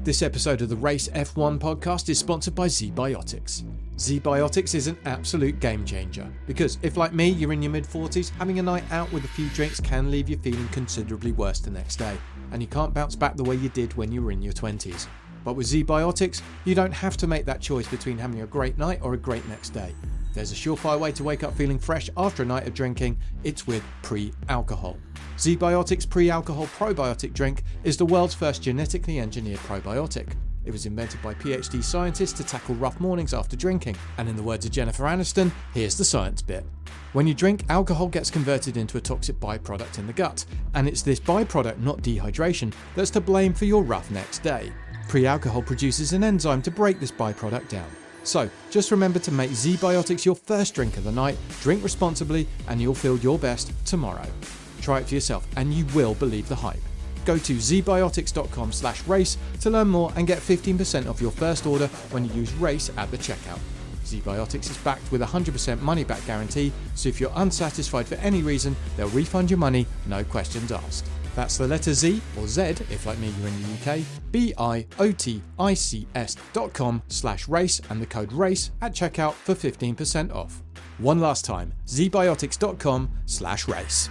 This episode of the Race F1 podcast is sponsored by ZBiotics. ZBiotics is an absolute game changer because if, like me, you're in your mid-40s, having a night out with a few drinks can leave you feeling considerably worse the next day, and you can't bounce back the way you did when you were in your 20s. But with ZBiotics, you don't have to make that choice between having a great night or a great next day. There's a surefire way to wake up feeling fresh after a night of drinking. It's with pre-alcohol. ZBiotics Pre-Alcohol Probiotic Drink is the world's first genetically engineered probiotic. It was invented by PhD scientists to tackle rough mornings after drinking. And in the words of Jennifer Aniston, here's the science bit. When you drink, alcohol gets converted into a toxic byproduct in the gut. And it's this byproduct, not dehydration, that's to blame for your rough next day. Pre-alcohol produces an enzyme to break this byproduct down. So, just remember to make ZBiotics your first drink of the night, drink responsibly, and you'll feel your best tomorrow. Try it for yourself, and you will believe the hype. Go to zbiotics.com/race to learn more and get 15% off your first order when you use RACE at the checkout. ZBiotics is backed with a 100% money-back guarantee, so if you're unsatisfied for any reason, they'll refund your money, no questions asked. That's the letter Z, or Z, if like me you're in the UK, biotics.com/race and the code RACE at checkout for 15% off. One last time, zbiotics.com/race.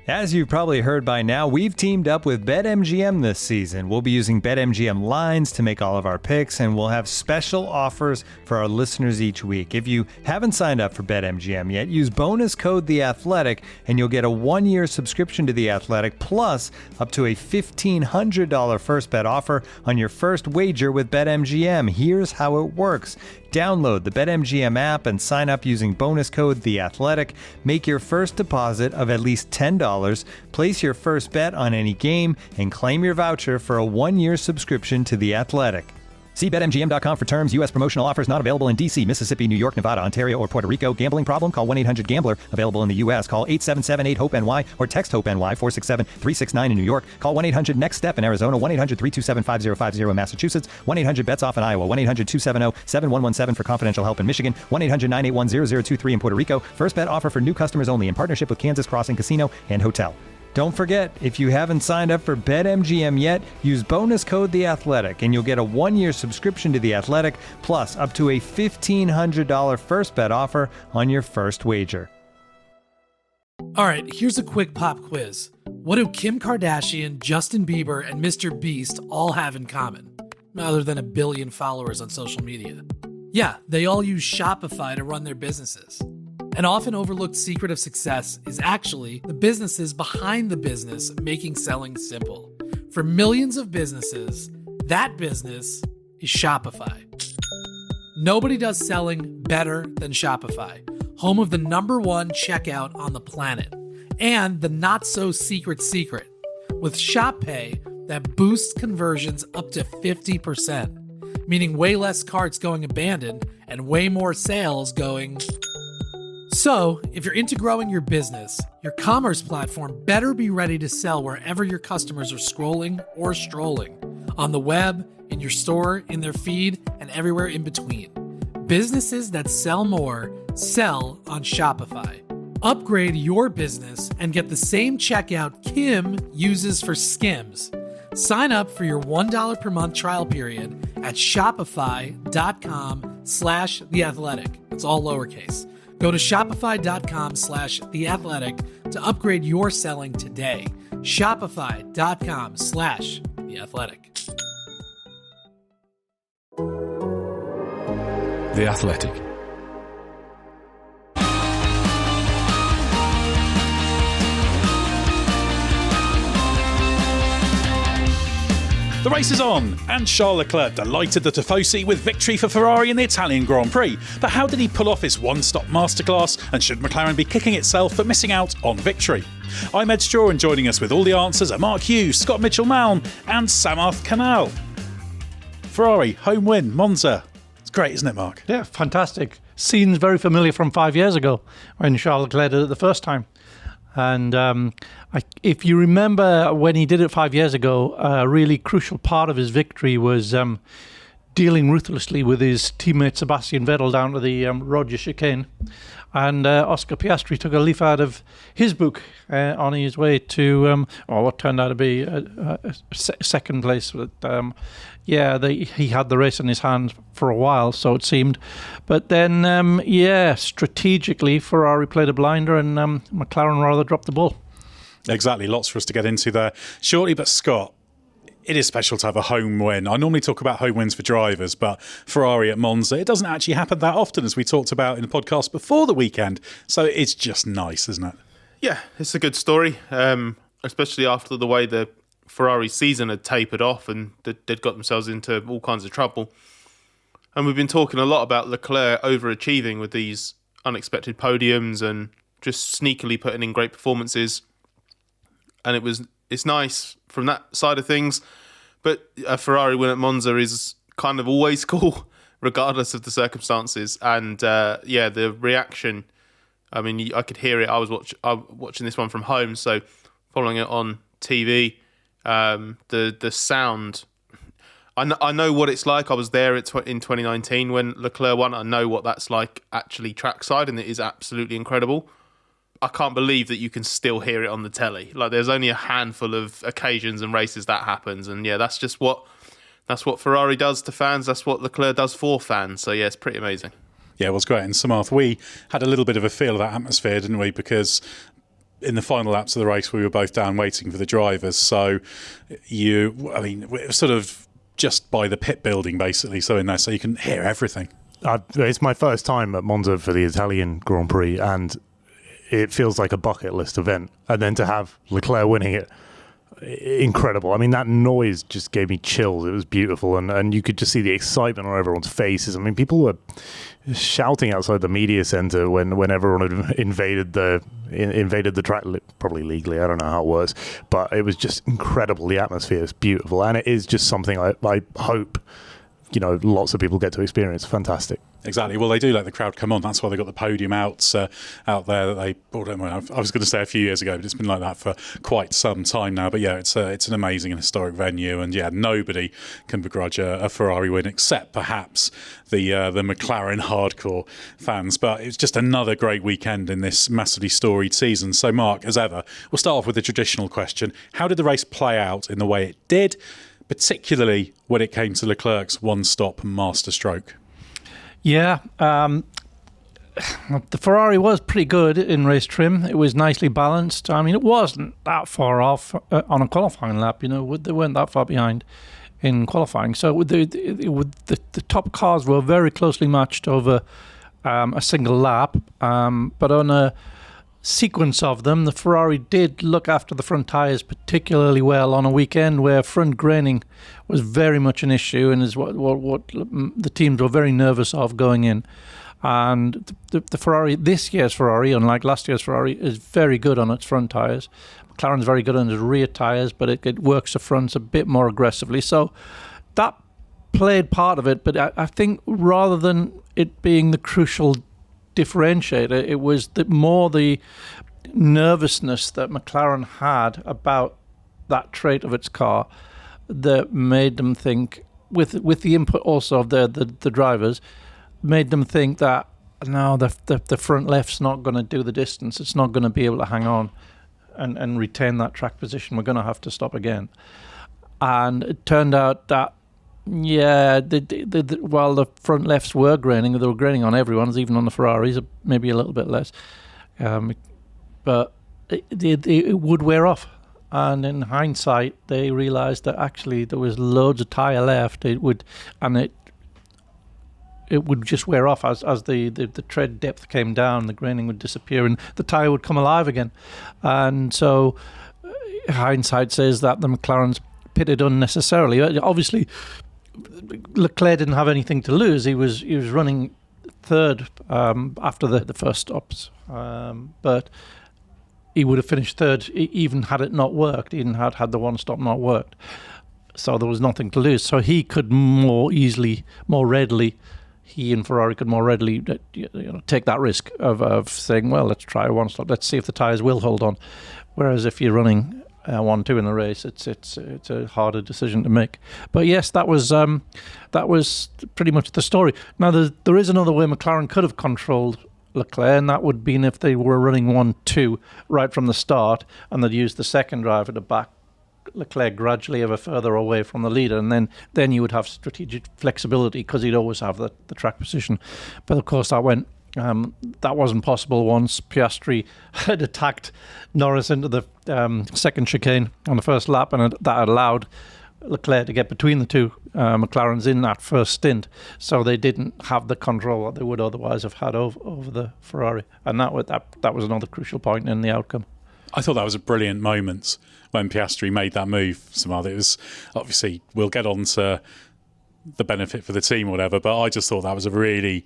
As you've probably heard by now, we've teamed up with BetMGM this season. We'll be using BetMGM lines to make all of our picks, and we'll have special offers for our listeners each week. If you haven't signed up for BetMGM yet, use bonus code The Athletic, and you'll get a 1-year subscription to The Athletic, plus up to a $1,500 first bet offer on your first wager with BetMGM. Here's how it works. Download the BetMGM app and sign up using bonus code The Athletic. Make your first deposit of at least $10. Place your first bet on any game and claim your voucher for a 1-year subscription to The Athletic. See BetMGM.com for terms. U.S. promotional offers not available in D.C., Mississippi, New York, Nevada, Ontario, or Puerto Rico. Gambling problem? Call 1-800-GAMBLER. Available in the U.S. Call 877-8-HOPE-NY or text HOPE-NY 467-369 in New York. Call 1-800-NEXT-STEP in Arizona. 1-800-327-5050 in Massachusetts. 1-800-BETS-OFF in Iowa. 1-800-270-7117 for confidential help in Michigan. 1-800-981-0023 in Puerto Rico. First bet offer for new customers only in partnership with Kansas Crossing Casino and Hotel. Don't forget, if you haven't signed up for BetMGM yet, use bonus code The Athletic, and you'll get a 1-year subscription to The Athletic, plus up to a $1,500 first bet offer on your first wager. All right, here's a quick pop quiz. What do Kim Kardashian, Justin Bieber, and Mr. Beast all have in common, other than 1 billion followers on social media? Yeah, they all use Shopify to run their businesses. An often overlooked secret of success is actually the businesses behind the business making selling simple. For millions of businesses, that business is Shopify. Nobody does selling better than Shopify, home of the #1 checkout on the planet, and the not-so-secret secret, with Shop Pay that boosts conversions up to 50%, meaning way less carts going abandoned and way more sales going... So, if you're into growing your business, your commerce platform better be ready to sell wherever your customers are scrolling or strolling, on the web, in your store, in their feed, and everywhere in between. Businesses that sell more sell on Shopify. Upgrade your business and get the same checkout Kim uses for Skims. Sign up for your $1 per month trial period at shopify.com/theathletic. It's all lowercase. Go to shopify.com/theathletic to upgrade your selling today. Shopify.com/theathletic. The Athletic. The race is on, and Charles Leclerc delighted the Tifosi with victory for Ferrari in the Italian Grand Prix. But how did he pull off his one-stop masterclass, and should McLaren be kicking itself for missing out on victory? I'm Edd Straw, and joining us with all the answers are Mark Hughes, Scott Mitchell-Malm and Samarth Kanal. Ferrari, home win, Monza. It's great, isn't it, Mark? Yeah, fantastic. Scenes very familiar from 5 years ago when Charles Leclerc did it the first time. And if you remember when he did it 5 years ago, a really crucial part of his victory was dealing ruthlessly with his teammate Sebastian Vettel down to the Roger chicane. And Oscar Piastri took a leaf out of his book on his way to what turned out to be a second place. He had the race in his hands for a while, so it seemed. But then, strategically, Ferrari played a blinder and McLaren rather dropped the ball. Exactly, lots for us to get into there shortly. But Scott, it is special to have a home win. I normally talk about home wins for drivers, but Ferrari at Monza, it doesn't actually happen that often, as we talked about in the podcast before the weekend. So it's just nice, isn't it? Yeah, it's a good story, especially after the way the Ferrari season had tapered off and they'd got themselves into all kinds of trouble. And we've been talking a lot about Leclerc overachieving with these unexpected podiums and just sneakily putting in great performances. And it's nice from that side of things. But a Ferrari win at Monza is kind of always cool, regardless of the circumstances. And the reaction, I mean, I could hear it. I was watching this one from home, so following it on TV, the sound. I know what it's like. I was there in 2019 when Leclerc won. I know what that's like actually trackside, and it is absolutely incredible. I can't believe that you can still hear it on the telly. Like, there's only a handful of occasions and races that happens, and that's just what Ferrari does to fans. That's what Leclerc does for fans. So it's pretty amazing. Yeah, it was great. And Samarth, we had a little bit of a feel of that atmosphere, didn't we? Because in the final laps of the race, we were both down waiting for the drivers. So we're sort of just by the pit building, basically, so in there, so you can hear everything. It's my first time at Monza for the Italian Grand Prix, and it feels like a bucket list event. And then to have Leclerc winning it, incredible. I mean, that noise just gave me chills. It was beautiful, and you could just see the excitement on everyone's faces. I mean, people were shouting outside the media centre when everyone had invaded the track, probably legally. I don't know how it was, but it was just incredible. The atmosphere is beautiful, and it is just something I hope lots of people get to experience. Fantastic. Exactly. Well, they do let the crowd come on. That's why they got the podium out there. I was going to say a few years ago, but it's been like that for quite some time now. But it's an amazing and historic venue, and nobody can begrudge a Ferrari win except perhaps the McLaren hardcore fans. But it's just another great weekend in this massively storied season. So, Mark, as ever, we'll start off with the traditional question: how did the race play out in the way it did, particularly when it came to Leclerc's one-stop masterstroke? Yeah, the Ferrari was pretty good in race trim. It was nicely balanced. I mean, it wasn't that far off on a qualifying lap. They weren't that far behind in qualifying. So the top cars were very closely matched over a single lap. But on a sequence of them, the Ferrari did look after the front tyres particularly well on a weekend where front graining was very much an issue, and is what the teams were very nervous of going in. And the Ferrari, this year's Ferrari, unlike last year's Ferrari, is very good on its front tyres. McLaren's very good on its rear tyres, but it works the fronts a bit more aggressively. So that played part of it, but I think rather than it being the crucial differentiator, it was more the nervousness that McLaren had about that trait of its car that made them think, with the input also of the drivers, made them think that no, the front left's not going to do the distance. It's not going to be able to hang on and retain that track position. We're going to have to stop again. And it turned out that while the front lefts were graining, they were graining on everyone's, even on the Ferraris, maybe a little bit less. But it would wear off. And in hindsight, they realised that actually there was loads of tyre left. It would just wear off as the tread depth came down, the graining would disappear, and the tyre would come alive again. And so hindsight says that the McLarens pitted unnecessarily. Obviously, Leclerc didn't have anything to lose. He was running third after the first stops, but he would have finished third even had it not worked, even had the one stop not worked. So there was nothing to lose. So he could he and Ferrari could more readily take that risk of saying, well, let's try a one stop. Let's see if the tyres will hold on. Whereas if you're running 1-2 in the race, it's a harder decision to make. But yes, that was pretty much the story. Now there is another way McLaren could have controlled Leclerc, and that would have been if they were running 1-2 right from the start, and they'd used the second driver to back Leclerc gradually ever further away from the leader, and then you would have strategic flexibility because he'd always have the track position. But of course that wasn't possible once Piastri had attacked Norris into the second chicane on the first lap, and that allowed Leclerc to get between the two McLarens in that first stint, so they didn't have the control that they would otherwise have had over the Ferrari, and that was another crucial point in the outcome. I thought that was a brilliant moment when Piastri made that move, Samarth. It was, obviously, we'll get on to the benefit for the team or whatever, but I just thought that was a really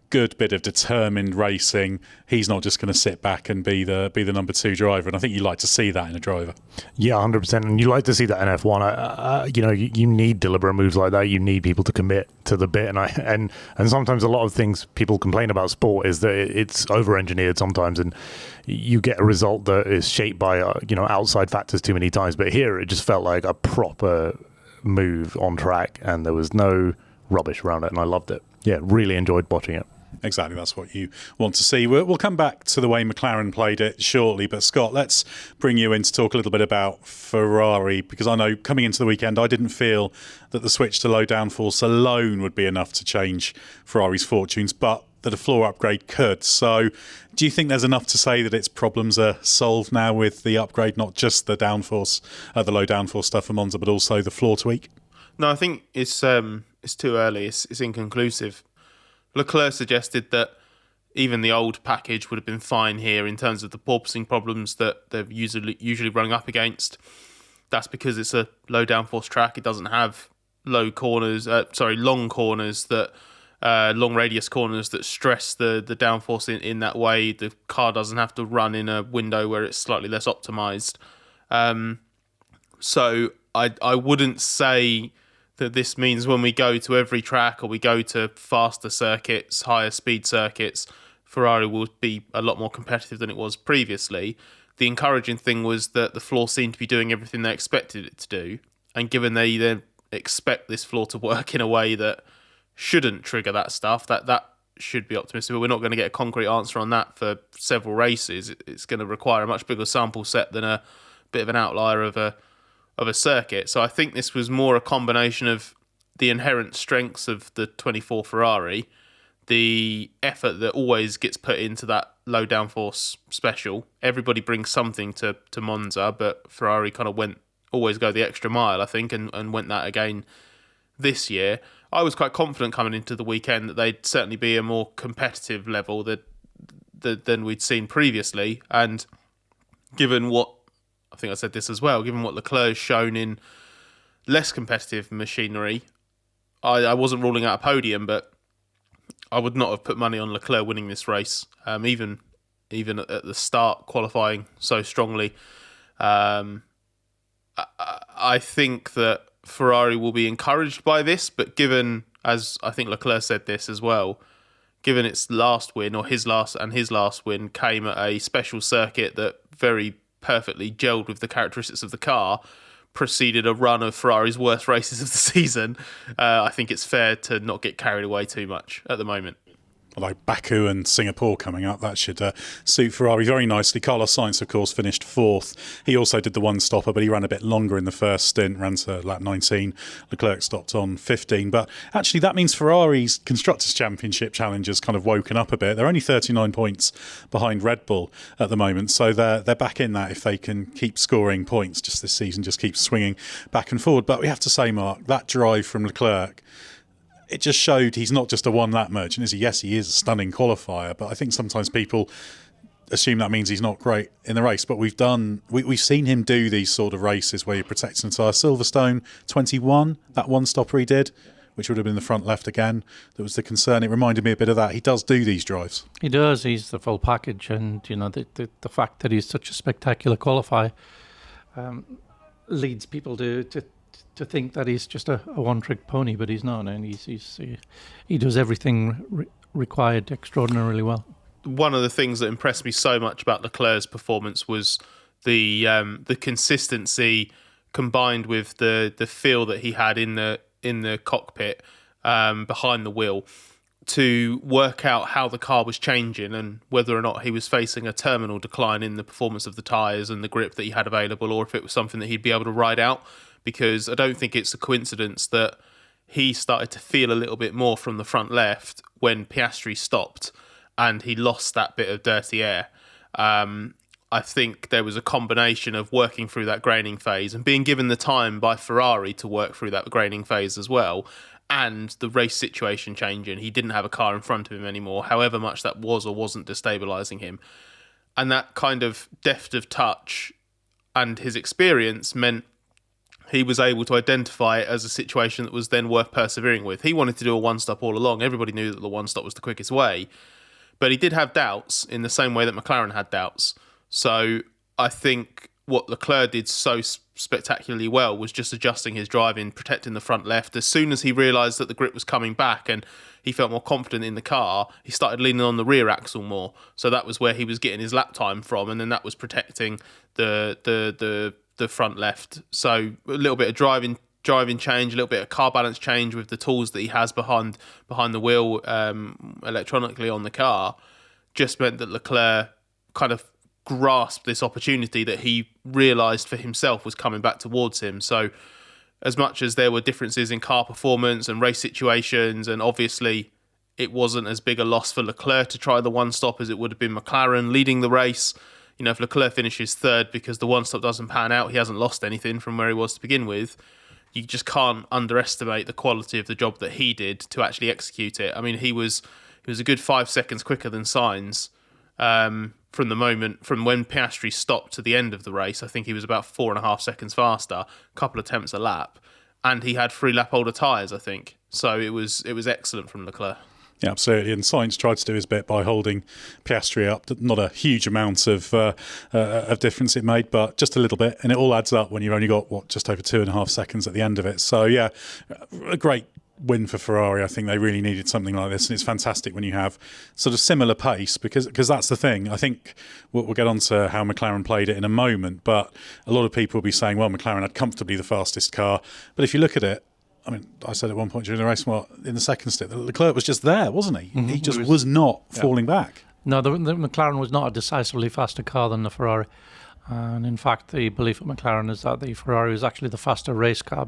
good bit of determined racing. He's not just going to sit back and be the number 2 driver, and I think you like to see that in a driver. Yeah, 100%, and you like to see that in F1. You need deliberate moves like that. You need people to commit to the bit, and sometimes a lot of things people complain about sport is that it's over-engineered sometimes, and you get a result that is shaped by outside factors too many times. But here, it just felt like a proper move on track, and there was no rubbish around it, and I loved it. Yeah, really enjoyed watching it. Exactly, that's what you want to see. We'll come back to the way McLaren played it shortly, but Scott, let's bring you in to talk a little bit about Ferrari, because I know coming into the weekend I didn't feel that the switch to low downforce alone would be enough to change Ferrari's fortunes, but that a floor upgrade could. So do you think there's enough to say that its problems are solved now with the upgrade, not just the downforce, the low downforce stuff for Monza, but also the floor tweak? No, I think it's too early. It's inconclusive. Leclerc suggested that even the old package would have been fine here in terms of the porpoising problems that they're usually running up against. That's because it's a low downforce track. It doesn't have long corners that long radius corners that stress the downforce in that way. The car doesn't have to run in a window where it's slightly less optimized. So I wouldn't say that this means when we go to every track or we go to faster circuits, higher speed circuits, Ferrari will be a lot more competitive than it was previously. The encouraging thing was that the floor seemed to be doing everything they expected it to do. And given they then expect this floor to work in a way that shouldn't trigger that stuff, that should be optimistic. But we're not going to get a concrete answer on that for several races. It's going to require a much bigger sample set than a bit of an outlier of a circuit. So I think this was more a combination of the inherent strengths of the 24 Ferrari, the effort that always gets put into that low downforce special. Everybody brings something to Monza, but Ferrari kind of always go the extra mile, I think, and went that again this year. I was quite confident coming into the weekend that they'd certainly be a more competitive level than we'd seen previously. And given what, I think I said this as well, given what Leclerc's shown in less competitive machinery, I wasn't ruling out a podium, but I would not have put money on Leclerc winning this race, even at the start, qualifying so strongly. I think that Ferrari will be encouraged by this, but given, as I think Leclerc said this as well, given its last win, or his last win, came at a special circuit that very perfectly gelled with the characteristics of the car, preceded a run of Ferrari's worst races of the season, I think it's fair to not get carried away too much at the moment. Like Baku and Singapore coming up, that should suit Ferrari very nicely. Carlos Sainz, of course, finished 4th. He also did the one-stopper, but he ran a bit longer in the first stint, ran to lap 19. Leclerc stopped on 15. But actually, that means Ferrari's Constructors' Championship challenge has kind of woken up a bit. They're only 39 points behind Red Bull at the moment, so they're back in that if they can keep scoring points. Just this season just keeps swinging back and forward. But we have to say, Mark, that drive from Leclerc, it just showed he's not just a one-lap merchant, is he? Yes, he is a stunning qualifier, but I think sometimes people assume that means he's not great in the race. But we've seen him do these sort of races where he protects an entire Silverstone 21, that one-stopper he did, which would have been the front left again. That was the concern. It reminded me a bit of that. He does do these drives. He does. He's the full package, and the fact that he's such a spectacular qualifier leads people to think that he's just a one-trick pony, but he's not, and he does everything required extraordinarily well. One of the things that impressed me so much about Leclerc's performance was the consistency combined with the feel that he had in the cockpit behind the wheel. to work out how the car was changing and whether or not he was facing a terminal decline in the performance of the tyres and the grip that he had available, or if it was something that he'd be able to ride out. Because I don't think it's a coincidence that he started to feel a little bit more from the front left when Piastri stopped and he lost that bit of dirty air. I think there was a combination of working through that graining phase and being given the time by Ferrari to work through that graining phase as well, and the race situation changing. He didn't have a car in front of him anymore, however much that was or wasn't destabilising him. And that kind of deft of touch and his experience meant he was able to identify it as a situation that was then worth persevering with. He wanted to do a one-stop all along. Everybody knew that the one-stop was the quickest way. But he did have doubts in the same way that McLaren had doubts. So I think what Leclerc did so spectacularly well was just adjusting his driving, protecting the front left. As soon as he realised that the grip was coming back and he felt more confident in the car, he started leaning on the rear axle more. So that was where he was getting his lap time from, and then that was protecting the front left. So a little bit of driving change, a little bit of car balance change with the tools that he has behind the wheel electronically on the car, just meant that Leclerc kind of grasped this opportunity that he realised for himself was coming back towards him. So as much as there were differences in car performance and race situations, and obviously it wasn't as big a loss for Leclerc to try the one-stop as it would have been McLaren leading the race. You know, if Leclerc finishes third because the one-stop doesn't pan out, he hasn't lost anything from where he was to begin with. You just can't underestimate the quality of the job that he did to actually execute it. I mean, he was a good 5 seconds quicker than Sainz from when Piastri stopped to the end of the race. I think he was about 4.5 seconds faster, a couple of attempts a lap, and he had 3 lap older tyres, I think. So it was excellent from Leclerc. Yeah, absolutely. And Sainz tried to do his bit by holding Piastri up. Not a huge amount of difference it made, but just a little bit. And it all adds up when you've only got, just over 2.5 seconds at the end of it. So, yeah, a great win for Ferrari. I think they really needed something like this. And it's fantastic when you have sort of similar pace, because that's the thing. I think we'll get on to how McLaren played it in a moment. But a lot of people will be saying, well, McLaren had comfortably the fastest car. But if you look at it, I mean, I said at one point during the race, in the second stint, Leclerc was just there, wasn't he? Mm-hmm. He just was not falling back. No, the McLaren was not a decisively faster car than the Ferrari. And in fact, the belief of McLaren is that the Ferrari was actually the faster race car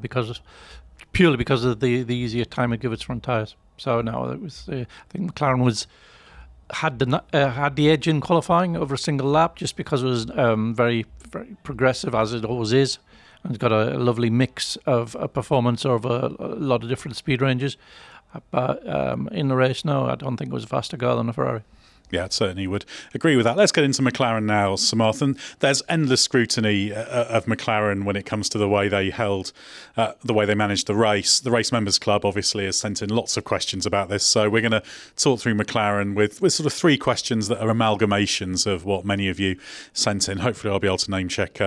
purely because of the easier time it gave its front tyres. So no, it was. I think McLaren had the edge in qualifying over a single lap, just because it was very, very progressive, as it always is. And it's got a lovely mix of performance over a lot of different speed ranges. But in the race, no, I don't think it was a faster car than a Ferrari. Yeah, I certainly would agree with that. Let's get into McLaren now, Samarth. And there's endless scrutiny of McLaren when it comes to the way they managed the race. The Race Members Club obviously has sent in lots of questions about this. So we're going to talk through McLaren with sort of 3 questions that are amalgamations of what many of you sent in. Hopefully I'll be able to name check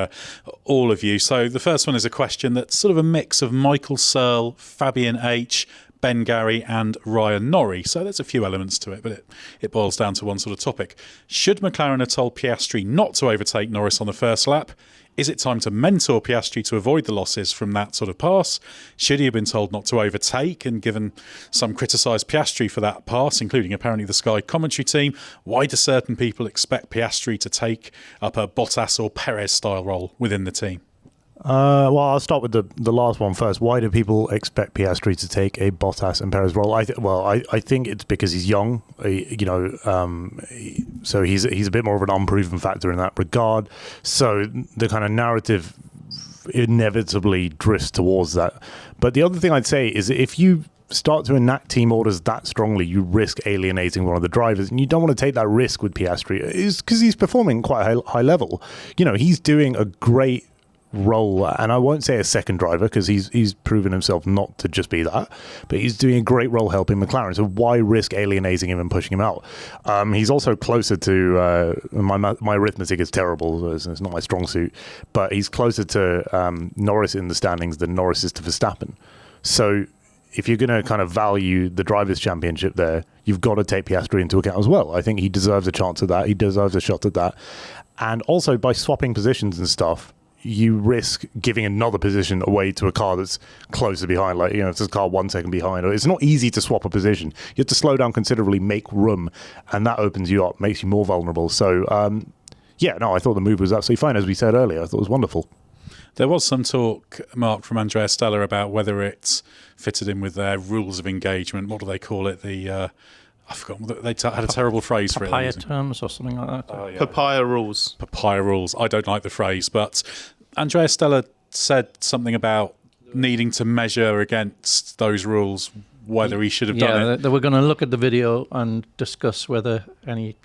all of you. So the first one is a question that's sort of a mix of Michael Searle, Fabian H., Ben Gary and Ryan Norrie. So there's a few elements to it, but it boils down to one sort of topic. Should McLaren have told Piastri not to overtake Norris on the first lap? Is it time to mentor Piastri to avoid the losses from that sort of pass? Should he have been told not to overtake? And given some criticised Piastri for that pass, including apparently the Sky commentary team, why do certain people expect Piastri to take up a Bottas or Perez style role within the team? Well, I'll start with the last one first. Why do people expect Piastri to take a Bottas and Perez role? I think it's because he's young, so he's a bit more of an unproven factor in that regard. So the kind of narrative inevitably drifts towards that. But the other thing I'd say is if you start to enact team orders that strongly, you risk alienating one of the drivers, and you don't want to take that risk with Piastri. Is because he's performing quite a high level. He's doing a great role, and I won't say a second driver because he's proven himself not to just be that, but he's doing a great role helping McLaren, so why risk alienating him and pushing him out? He's also closer to my arithmetic is terrible, so it's not my strong suit, but he's closer to Norris in the standings than Norris is to Verstappen. So if you're going to kind of value the Drivers' Championship there, you've got to take Piastri into account as well. I think he deserves a chance at that, he deserves a shot at that, and also by swapping positions and stuff, you risk giving another position away to a car that's closer behind. Like, if there's a car 1 second behind, or it's not easy to swap a position. You have to slow down considerably, make room, and that opens you up, makes you more vulnerable. So, I thought the move was absolutely fine. As we said earlier, I thought it was wonderful. There was some talk, Mark, from Andrea Stella about whether it's fitted in with their rules of engagement. What do they call it? I forgot. They had a terrible phrase for it. Papaya terms or something like that. Oh, yeah. Papaya rules. Papaya rules. I don't like the phrase, but Andrea Stella said something about needing to measure against those rules whether he should have done it. They were going to look at the video and discuss whether any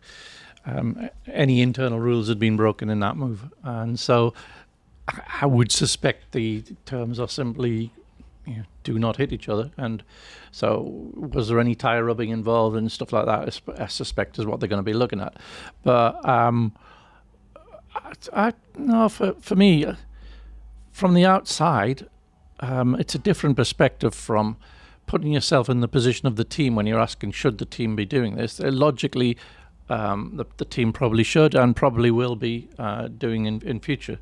internal rules had been broken in that move. And so I would suspect the terms are simply do not hit each other. And so was there any tyre rubbing involved and stuff like that? I suspect is what they're going to be looking at. But for me, from the outside, it's a different perspective from putting yourself in the position of the team when you're asking, should the team be doing this? Logically, the team probably should and probably will be doing in future.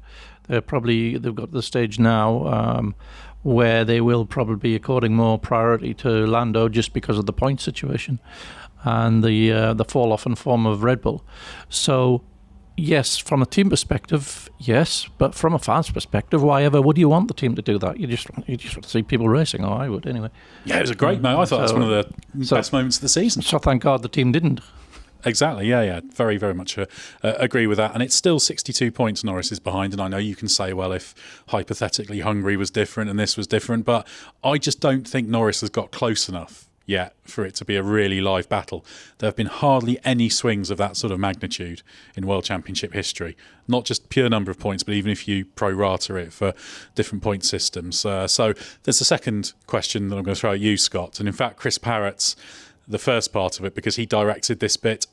They've got to the stage now where they will probably be according more priority to Lando just because of the point situation and the fall off in form of Red Bull. So yes, from a team perspective, yes, but from a fan's perspective, why ever would you want the team to do that? You just want to see people racing, or I would anyway. Yeah, it was a great moment. I thought it was one of the best moments of the season. So thank God the team didn't. Exactly, yeah. Very, very much agree with that. And it's still 62 points Norris is behind. And I know you can say, well, if hypothetically Hungary was different and this was different, but I just don't think Norris has got close enough yet for it to be a really live battle. There have been hardly any swings of that sort of magnitude in World Championship history. Not just pure number of points, but even if you pro-rata it for different point systems. So there's a second question that I'm going to throw at you, Scott. And in fact, Chris Parrott's the first part of it, because he directed this bit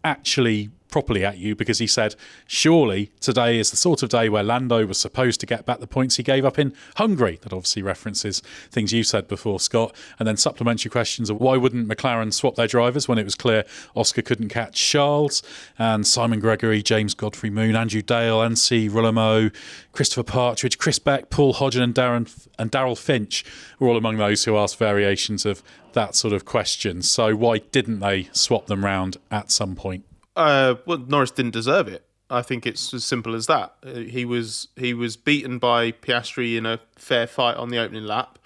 actually properly at you, because he said, surely today is the sort of day where Lando was supposed to get back the points he gave up in Hungary. That obviously references things you said before, Scott. And then supplementary questions of why wouldn't McLaren swap their drivers when it was clear Oscar couldn't catch Charles, and Simon Gregory, James Godfrey Moon, Andrew Dale, Ansi Rullamo, Christopher Partridge, Chris Beck, Paul Hodgen and Darryl Finch were all among those who asked variations of that sort of question. So why didn't they swap them round at some point? Well, Norris didn't deserve it. I think it's as simple as that. He was beaten by Piastri in a fair fight on the opening lap.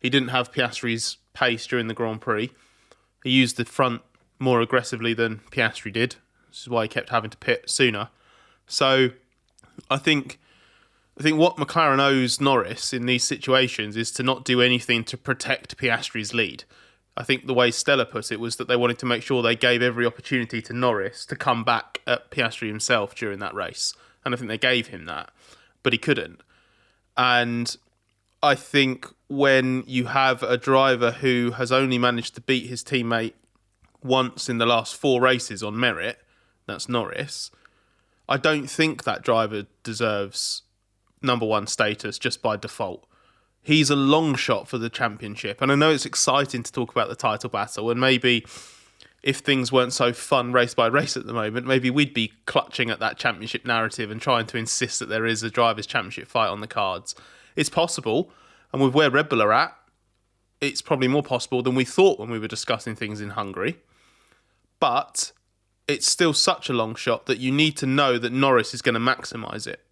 He didn't have Piastri's pace during the Grand Prix. He used the front more aggressively than Piastri did. This is why he kept having to pit sooner. So I think what McLaren owes Norris in these situations is to not do anything to protect Piastri's lead. I think the way Stella put it was that they wanted to make sure they gave every opportunity to Norris to come back at Piastri himself during that race. And I think they gave him that, but he couldn't. And I think when you have a driver who has only managed to beat his teammate once in the last 4 races on merit, that's Norris, I don't think that driver deserves number 1 status just by default. He's a long shot for the championship. And I know it's exciting to talk about the title battle. And maybe if things weren't so fun race by race at the moment, maybe we'd be clutching at that championship narrative and trying to insist that there is a drivers' championship fight on the cards. It's possible. And with where Red Bull are at, it's probably more possible than we thought when we were discussing things in Hungary. But it's still such a long shot that you need to know that Norris is going to maximise it.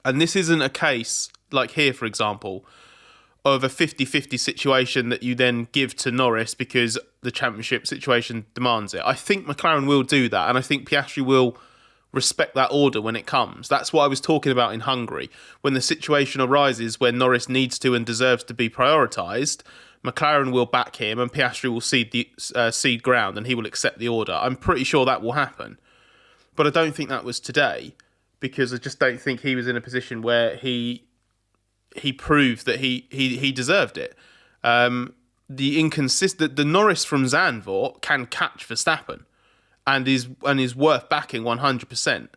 And this isn't a case, like here, for example, of a 50-50 situation that you then give to Norris because the championship situation demands it. I think McLaren will do that, and I think Piastri will respect that order when it comes. That's what I was talking about in Hungary. When the situation arises where Norris needs to and deserves to be prioritised, McLaren will back him and Piastri will cede ground and he will accept the order. I'm pretty sure that will happen. But I don't think that was today, because I just don't think he was in a position where he proved that he deserved it. The Norris from Zandvoort can catch Verstappen and is worth backing 100%,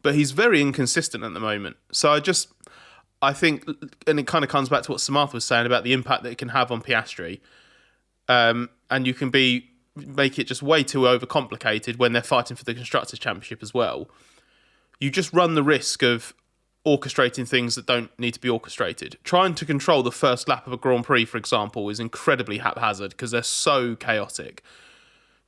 but he's very inconsistent at the moment. So I think, and it kind of comes back to what Samarth was saying about the impact that it can have on Piastri, and you can make it just way too overcomplicated when they're fighting for the Constructors' Championship as well. You just run the risk of orchestrating things that don't need to be orchestrated. Trying to control the first lap of a Grand Prix, for example, is incredibly haphazard because they're so chaotic.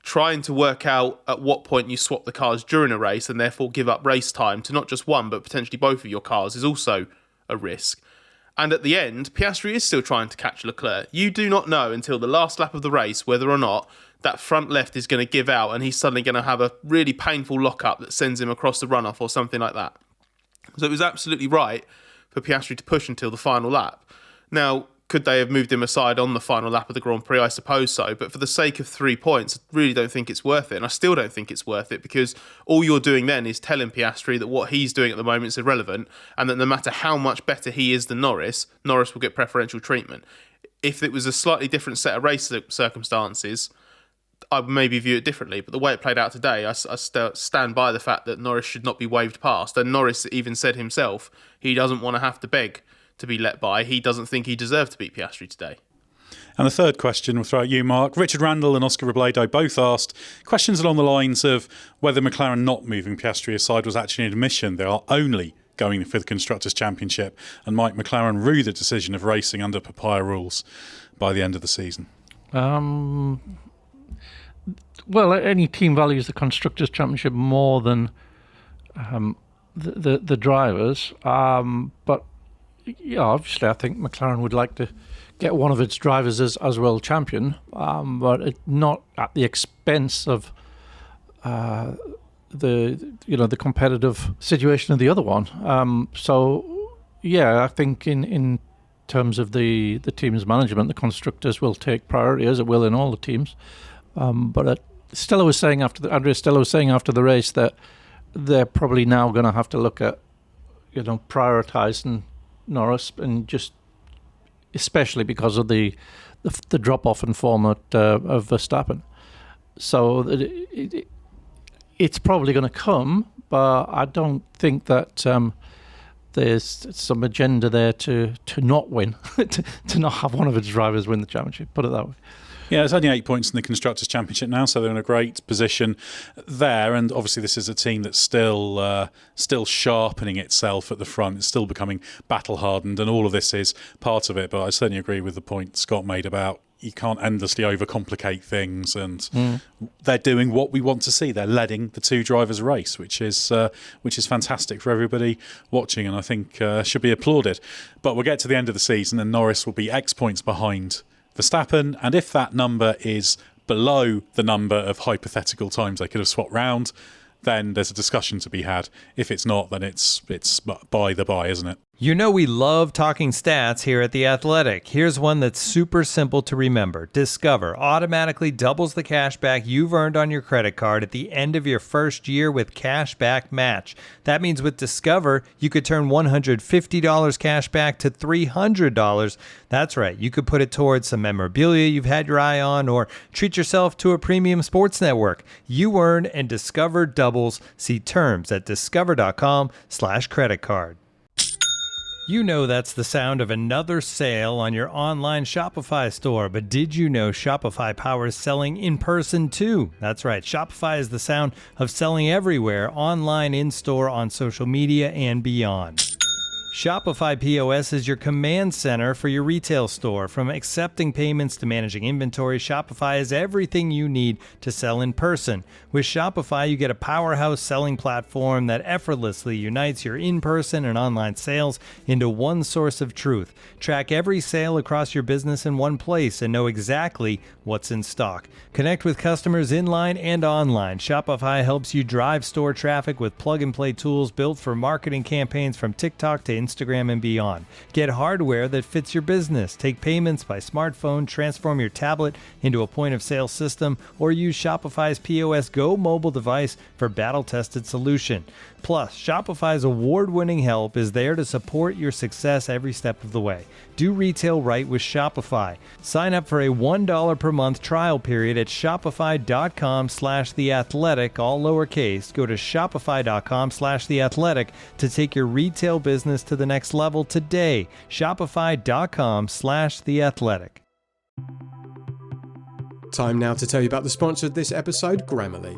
Trying to work out at what point you swap the cars during a race and therefore give up race time to not just one but potentially both of your cars is also a risk. And at the end, Piastri is still trying to catch Leclerc. You do not know until the last lap of the race whether or not that front left is going to give out and he's suddenly going to have a really painful lockup that sends him across the runoff or something like that. So it was absolutely right for Piastri to push until the final lap. Now, could they have moved him aside on the final lap of the Grand Prix? I suppose so. But for the sake of 3 points, I really don't think it's worth it. And I still don't think it's worth it because all you're doing then is telling Piastri that what he's doing at the moment is irrelevant and that no matter how much better he is than Norris will get preferential treatment. If it was a slightly different set of race circumstances, I'd maybe view it differently, but the way it played out today, I stand by the fact that Norris should not be waved past. And Norris even said himself he doesn't want to have to beg to be let by. He doesn't think he deserved to beat Piastri today. And the third question, we'll throw at you, Mark. Richard Randall and Oscar Robledo both asked questions along the lines of whether McLaren not moving Piastri aside was actually an admission they are only going for the Constructors' Championship, and might McLaren rue the decision of racing under papaya rules by the end of the season? Well, any team values the Constructors' Championship more than the drivers. But yeah, obviously, I think McLaren would like to get one of its drivers as world champion, but not at the expense of the competitive situation of the other one. So yeah, I think in terms of the team's management, the constructors will take priority, as it will in all the teams. But Andrea Stella was saying after the race that they're probably now going to have to look at, prioritising Norris, and just especially because of the drop off in form of Verstappen. So it's probably going to come, but I don't think that there's some agenda there to not win, to not have one of its drivers win the championship. Put it that way. Yeah, it's only 8 points in the Constructors' Championship now, so they're in a great position there. And obviously, this is a team that's still sharpening itself at the front. It's still becoming battle-hardened, and all of this is part of it. But I certainly agree with the point Scott made about you can't endlessly overcomplicate things, and they're doing what we want to see. They're letting the two drivers race, which is fantastic for everybody watching, and I think should be applauded. But we'll get to the end of the season, and Norris will be X points behind Verstappen, and if that number is below the number of hypothetical times they could have swapped round, then there's a discussion to be had. If it's not, then it's by the by, isn't it? You know we love talking stats here at The Athletic. Here's one that's super simple to remember. Discover automatically doubles the cash back you've earned on your credit card at the end of your first year with Cash Back Match. That means with Discover, you could turn $150 cash back to $300. That's right, you could put it towards some memorabilia you've had your eye on, or treat yourself to a premium sports network. You earn and Discover doubles. See terms at discover.com/creditcard. You know that's the sound of another sale on your online Shopify store, but did you know Shopify powers selling in person too? That's right, Shopify is the sound of selling everywhere, online, in-store, on social media, and beyond. Shopify POS is your command center for your retail store. From accepting payments to managing inventory, Shopify is everything you need to sell in person. With Shopify, you get a powerhouse selling platform that effortlessly unites your in-person and online sales into one source of truth. Track every sale across your business in one place and know exactly what's in stock. Connect with customers in-line and online. Shopify helps you drive store traffic with plug-and-play tools built for marketing campaigns from TikTok to Instagram and beyond. Get hardware that fits your business. Take payments by smartphone, transform your tablet into a point-of-sale system, or use Shopify's POS Go mobile device for battle-tested solution. Plus, Shopify's award-winning help is there to support your success every step of the way. Do retail right with Shopify. Sign up for a $1 per month trial period at shopify.com/theathletic, all lowercase. Go to shopify.com/theathletic to take your retail business to the next level today. Shopify.com/theathletic. Time now to tell you about the sponsor of this episode, Grammarly.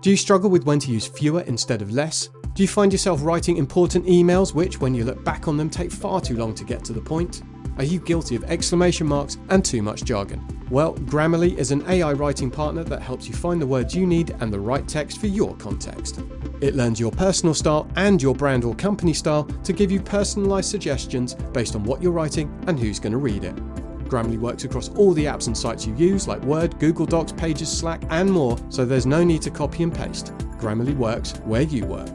Do you struggle with when to use fewer instead of less? Do you find yourself writing important emails which, when you look back on them, take far too long to get to the point? Are you guilty of exclamation marks and too much jargon? Well, Grammarly is an AI writing partner that helps you find the words you need and the right text for your context. It learns your personal style and your brand or company style to give you personalised suggestions based on what you're writing and who's going to read it. Grammarly works across all the apps and sites you use like Word, Google Docs, Pages, Slack and more, so there's no need to copy and paste. Grammarly works where you work.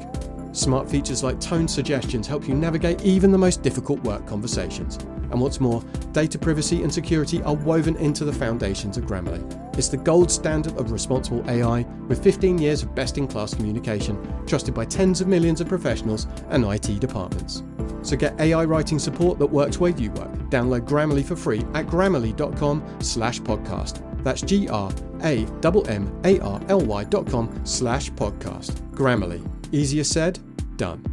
Smart features like tone suggestions help you navigate even the most difficult work conversations. And what's more, data privacy and security are woven into the foundations of Grammarly. It's the gold standard of responsible AI, with 15 years of best-in-class communication, trusted by tens of millions of professionals and IT departments. So get AI writing support that works where you work. Download Grammarly for free at grammarly.com/podcast. That's GRAMMARLY.com/podcast. Grammarly. Easier said, done.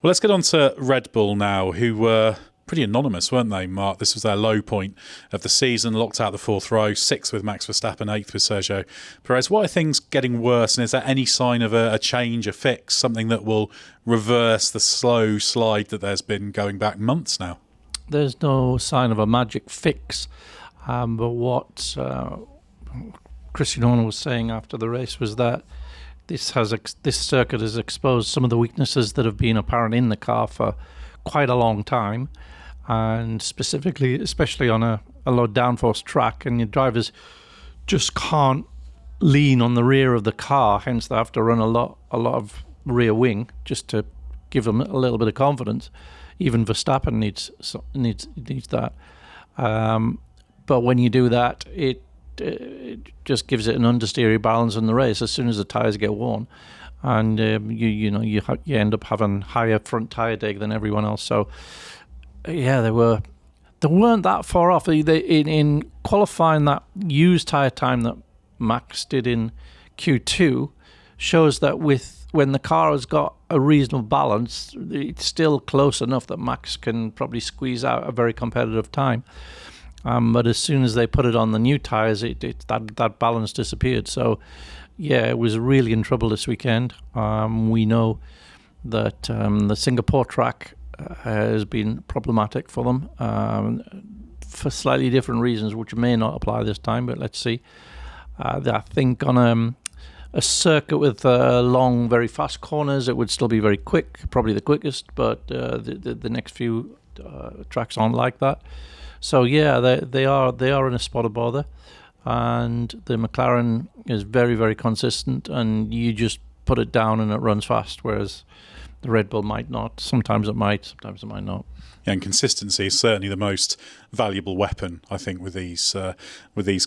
Well, let's get on to Red Bull now, who were pretty anonymous, weren't they, Mark? This was their low point of the season, locked out the fourth row, 6th with Max Verstappen, 8th with Sergio Perez. Why are things getting worse, and is there any sign of a change, a fix, something that will reverse the slow slide that there's been going back months now? There's no sign of a magic fix, but what Christian Horner was saying after the race was that this circuit has exposed some of the weaknesses that have been apparent in the car for quite a long time, and especially on a low downforce track, and your drivers just can't lean on the rear of the car, hence they have to run a lot of rear wing just to give them a little bit of confidence. Even Verstappen needs that, but when you do that, it just gives it an understeery balance in the race as soon as the tyres get worn, and you end up having higher front tyre deg than everyone else. So yeah, they weren't that far off. In qualifying, that used tyre time that Max did in Q2 shows that when the car has got a reasonable balance, it's still close enough that Max can probably squeeze out a very competitive time. But as soon as they put it on the new tyres, that balance disappeared. So, yeah, it was really in trouble this weekend. We know that the Singapore track has been problematic for them for slightly different reasons, which may not apply this time, but let's see. I think on a circuit with long, very fast corners, it would still be very quick, probably the quickest, but the next few tracks aren't like that. So yeah, they are in a spot of bother, and the McLaren is very, very consistent, and you just put it down and it runs fast, whereas the Red Bull might not. Sometimes it might, sometimes it might not. Yeah, and consistency is certainly the most valuable weapon, I think, with these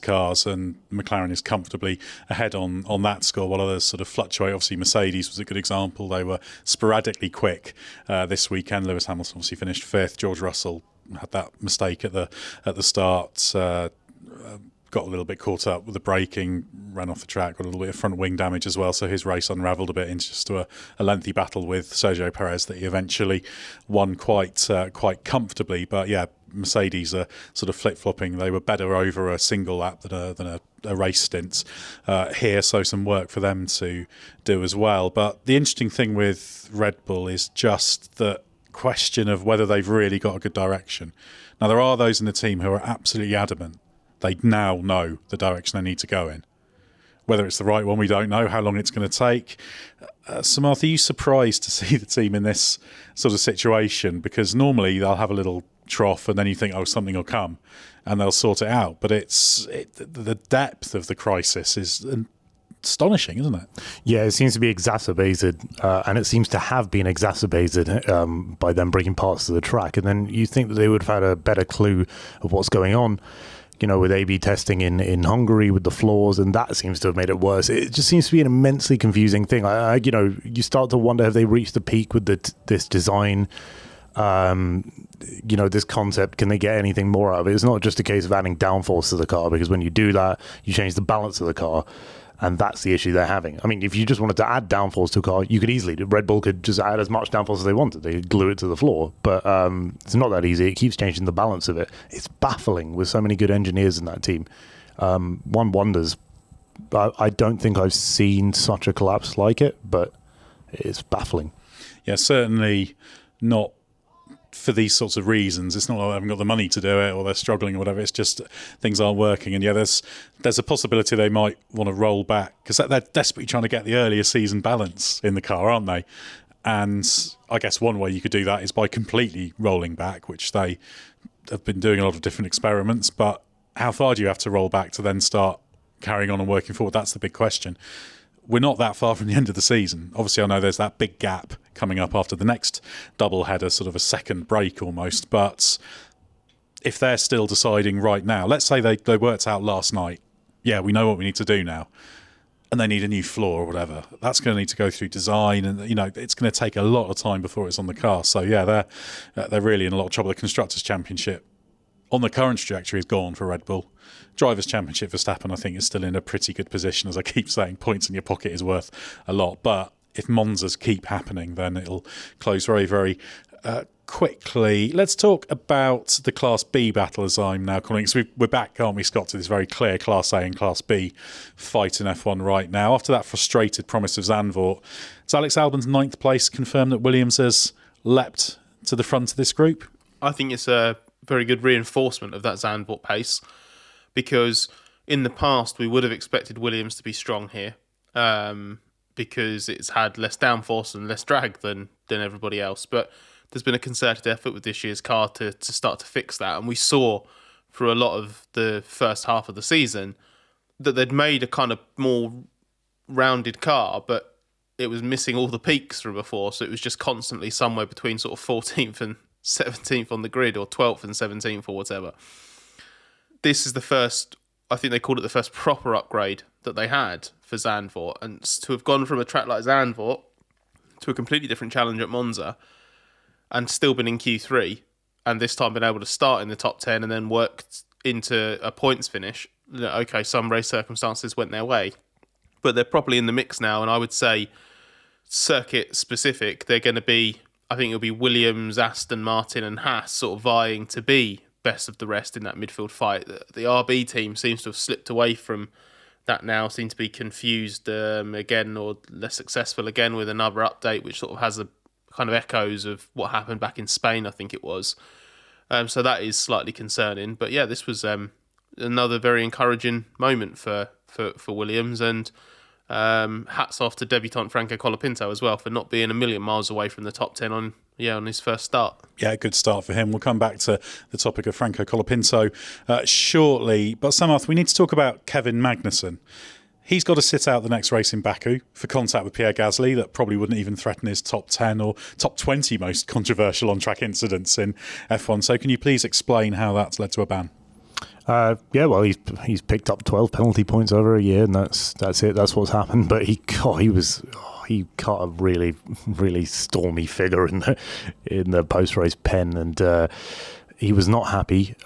cars, and McLaren is comfortably ahead on that score, while others sort of fluctuate. Obviously, Mercedes was a good example. They were sporadically quick this weekend. Lewis Hamilton obviously finished 5th. George Russell had that mistake at the start. Got a little bit caught up with the braking, ran off the track, got a little bit of front wing damage as well, so his race unravelled a bit into just a lengthy battle with Sergio Perez that he eventually won quite comfortably. But yeah, Mercedes are sort of flip-flopping. They were better over a single lap than a race stint here, so some work for them to do as well. But the interesting thing with Red Bull is just the question of whether they've really got a good direction. Now, there are those in the team who are absolutely adamant they now know the direction they need to go in. Whether it's the right one, we don't know. How long it's going to take. Samarth, are you surprised to see the team in this sort of situation? Because normally they'll have a little trough and then you think, oh, something will come and they'll sort it out. But the depth of the crisis is astonishing, isn't it? Yeah, it seems to be exacerbated, and it seems to have been exacerbated by them breaking parts of the track. And then you think that they would have had a better clue of what's going on, with A/B testing in Hungary with the flaws, and that seems to have made it worse. It just seems to be an immensely confusing thing. You start to wonder, have they reached the peak with this design? This concept, can they get anything more out of it? It's not just a case of adding downforce to the car, because when you do that, you change the balance of the car. And that's the issue they're having. I mean, if you just wanted to add downforce to a car, you could easily. Red Bull could just add as much downforce as they wanted. They could glue it to the floor. But it's not that easy. It keeps changing the balance of it. It's baffling with so many good engineers in that team. One wonders I don't think I've seen such a collapse like it, but it's baffling. Yeah, certainly not for these sorts of reasons. It's not like they haven't got the money to do it or they're struggling or whatever. It's just things aren't working. And yeah, there's a possibility they might want to roll back because they're desperately trying to get the earlier season balance in the car, aren't they? And I guess one way you could do that is by completely rolling back, which they have been doing a lot of different experiments. But how far do you have to roll back to then start carrying on and working forward? That's the big question. We're not that far from the end of the season. Obviously, I know there's that big gap coming up after the next double header, sort of a second break almost. But if they're still deciding right now, let's say they worked out last night, yeah, we know what we need to do now, and they need a new floor or whatever, that's going to need to go through design, and it's going to take a lot of time before it's on the car. So yeah, they're really in a lot of trouble. The Constructors' Championship on the current trajectory is gone for Red Bull. Drivers' Championship, Verstappen, I think, is still in a pretty good position. As I keep saying, points in your pocket is worth a lot. But if Monzas keep happening, then it'll close very, very quickly. Let's talk about the Class B battle, as I'm now calling it. So we're back, aren't we, Scott, to this very clear Class A and Class B fight in F1 right now. After that frustrated promise of Zandvoort, does Alex Albon's 9th place confirm that Williams has leapt to the front of this group? I think it's a very good reinforcement of that Zandvoort pace, because in the past we would have expected Williams to be strong here, because it's had less downforce and less drag than everybody else. But there's been a concerted effort with this year's car to start to fix that. And we saw through a lot of the first half of the season that they'd made a kind of more rounded car, but it was missing all the peaks from before. So it was just constantly somewhere between sort of 14th and 17th on the grid, or 12th and 17th or whatever. This is the first, I think they called it the first proper upgrade that they had for Zandvoort. And to have gone from a track like Zandvoort to a completely different challenge at Monza and still been in Q3, and this time been able to start in the top 10 and then worked into a points finish. Okay, some race circumstances went their way, but they're properly in the mix now. And I would say circuit specific, they're going to be, I think it'll be Williams, Aston Martin and Haas sort of vying to be best of the rest in that midfield fight. The RB team seems to have slipped away from that now, seem to be confused again, or less successful again with another update, which sort of has a kind of echoes of what happened back in Spain, I think it was. So that is slightly concerning. But yeah, this was another very encouraging moment for Williams, and hats off to debutant Franco Colapinto as well for not being a million miles away from the top 10 on his first start. Yeah, good start for him. We'll come back to the topic of Franco Colapinto shortly. But Samarth, we need to talk about Kevin Magnussen. He's got to sit out the next race in Baku for contact with Pierre Gasly that probably wouldn't even threaten his top 10 or top 20 most controversial on-track incidents in F1. So can you please explain how that's led to a ban? Yeah, well, he's picked up 12 penalty points over a year, and that's it. That's what's happened. But he caught a really, really stormy figure in the post-race pen, and he was not happy.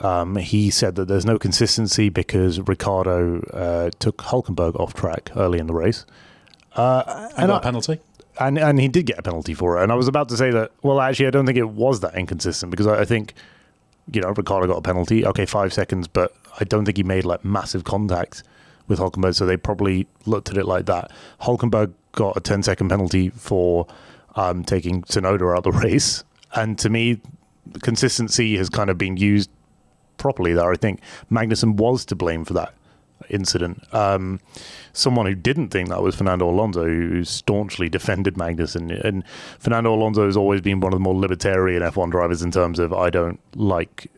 He said that there's no consistency because Ricciardo took Hülkenberg off track early in the race. And got a penalty? And he did get a penalty for it. And I was about to say that, well, actually, I don't think it was that inconsistent, because I think, Ricciardo got a penalty, okay, 5 seconds, but I don't think he made massive contact with Hülkenberg, so they probably looked at it like that. Hülkenberg got a 10-second penalty for taking Tsunoda out of the race, and to me, consistency has kind of been used properly there. I think Magnussen was to blame for that incident. Someone who didn't think that was Fernando Alonso, who staunchly defended Magnussen. And Fernando Alonso has always been one of the more libertarian F1 drivers in terms of, I don't like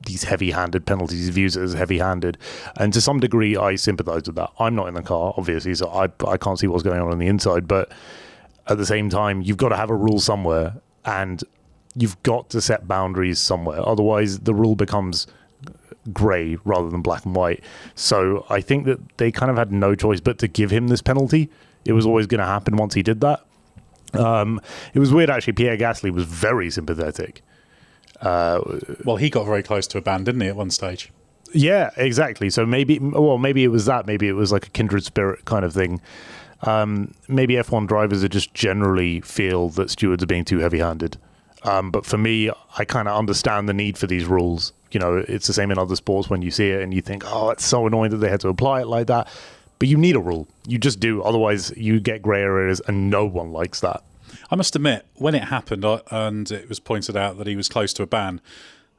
these heavy-handed penalties. He views it as heavy-handed. And to some degree, I sympathise with that. I'm not in the car, obviously, so I can't see what's going on the inside. But at the same time, you've got to have a rule somewhere, and you've got to set boundaries somewhere. Otherwise, the rule becomes grey rather than black and white. So I think that they kind of had no choice but to give him this penalty. It was always going to happen once he did that. It was weird, actually. Pierre Gasly was very sympathetic. Well, he got very close to a ban, didn't he, at one stage? Yeah, exactly. So maybe it was that. Maybe it was like a kindred spirit kind of thing. Maybe F1 drivers are just generally feel that stewards are being too heavy-handed. But for me, I kind of understand the need for these rules. It's the same in other sports when you see it and you think, oh, it's so annoying that they had to apply it like that. But you need a rule. You just do. Otherwise, you get grey areas, and no one likes that. I must admit, when it happened and it was pointed out that he was close to a ban,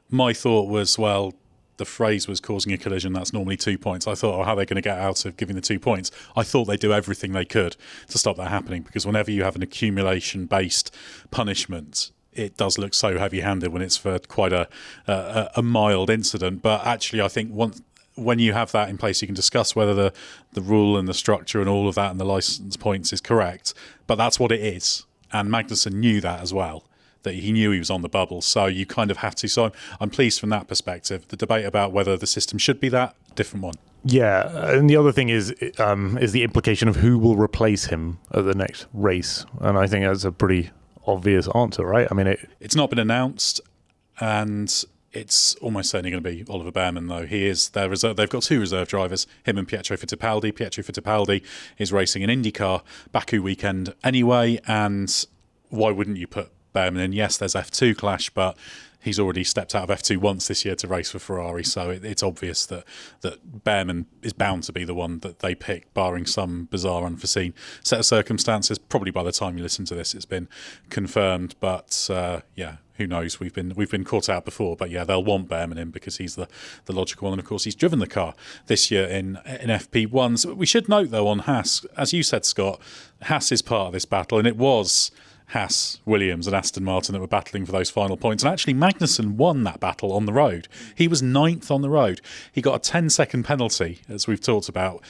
my thought was, well, the phrase was causing a collision. That's normally 2 points. I thought, how are they going to get out of giving the 2 points? I thought they'd do everything they could to stop that happening, because whenever you have an accumulation-based punishment, it does look so heavy-handed when it's for quite a mild incident. But actually, I think when you have that in place, you can discuss whether the rule and the structure and all of that and the licence points is correct. But that's what it is. And Magnussen knew that as well, that he knew he was on the bubble. So you kind of have to. So I'm pleased from that perspective. The debate about whether the system should be that, different one. Yeah, and the other thing is the implication of who will replace him at the next race. And I think that's a pretty obvious answer, right? I mean, it's not been announced, and it's almost certainly going to be Oliver Bearman, though. He is their reserve. They've got 2 reserve drivers, him and Pietro Fittipaldi. Pietro Fittipaldi is racing an IndyCar Baku weekend anyway, and why wouldn't you put Bearman in? Yes, there's F2 clash, but he's already stepped out of F2 once this year to race for Ferrari, so it's obvious that Bearman is bound to be the one that they pick, barring some bizarre, unforeseen set of circumstances. Probably by the time you listen to this, it's been confirmed, but who knows? We've been caught out before, but yeah, they'll want Bearman in because he's the logical one, and of course he's driven the car this year in FP1. So we should note though on Haas, as you said, Scott, Haas is part of this battle, and it was Haas, Williams and Aston Martin that were battling for those final points. And actually Magnussen won that battle on the road. He was 9th on the road. He got a 10-second penalty, as we've talked about.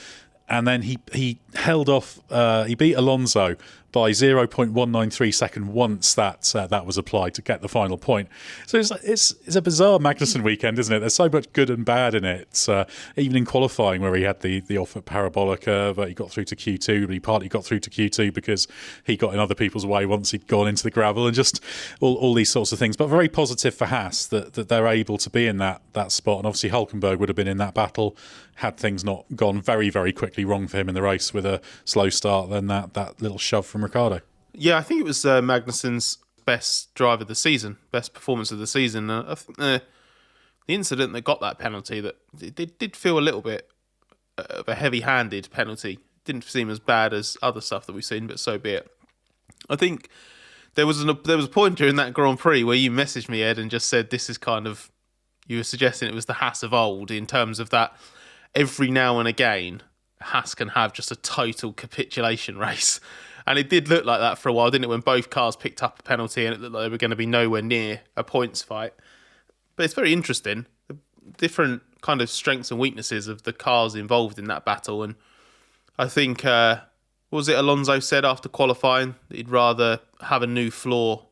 And then he held off, he beat Alonso by 0.193 second once that was applied to get the final point. So it's a bizarre Magnussen weekend, isn't it? There's so much good and bad in it. Even in qualifying, where he had the off at Parabolica, but he got through to Q2, but he partly got through to Q2 because he got in other people's way once he'd gone into the gravel, and just all these sorts of things. But very positive for Haas that they're able to be in that spot. And obviously Hulkenberg would have been in that battle had things not gone very, very quickly wrong for him in the race with a slow start, then that little shove from Ricciardo. Yeah, I think it was Magnussen's best drive of the season, best performance of the season. I think the incident that got that penalty, that it did feel a little bit of a heavy-handed penalty. Didn't seem as bad as other stuff that we've seen, but so be it. I think there was a point during that Grand Prix where you messaged me, Ed, and just said this is kind of, you were suggesting it was the Haas of old, in terms of that every now and again Haas can have just a total capitulation race. And it did look like that for a while, didn't it, when both cars picked up a penalty and it looked like they were going to be nowhere near a points fight. But it's very interesting, the different kind of strengths and weaknesses of the cars involved in that battle. And I think, what was it Alonso said after qualifying? That he'd rather have a new floor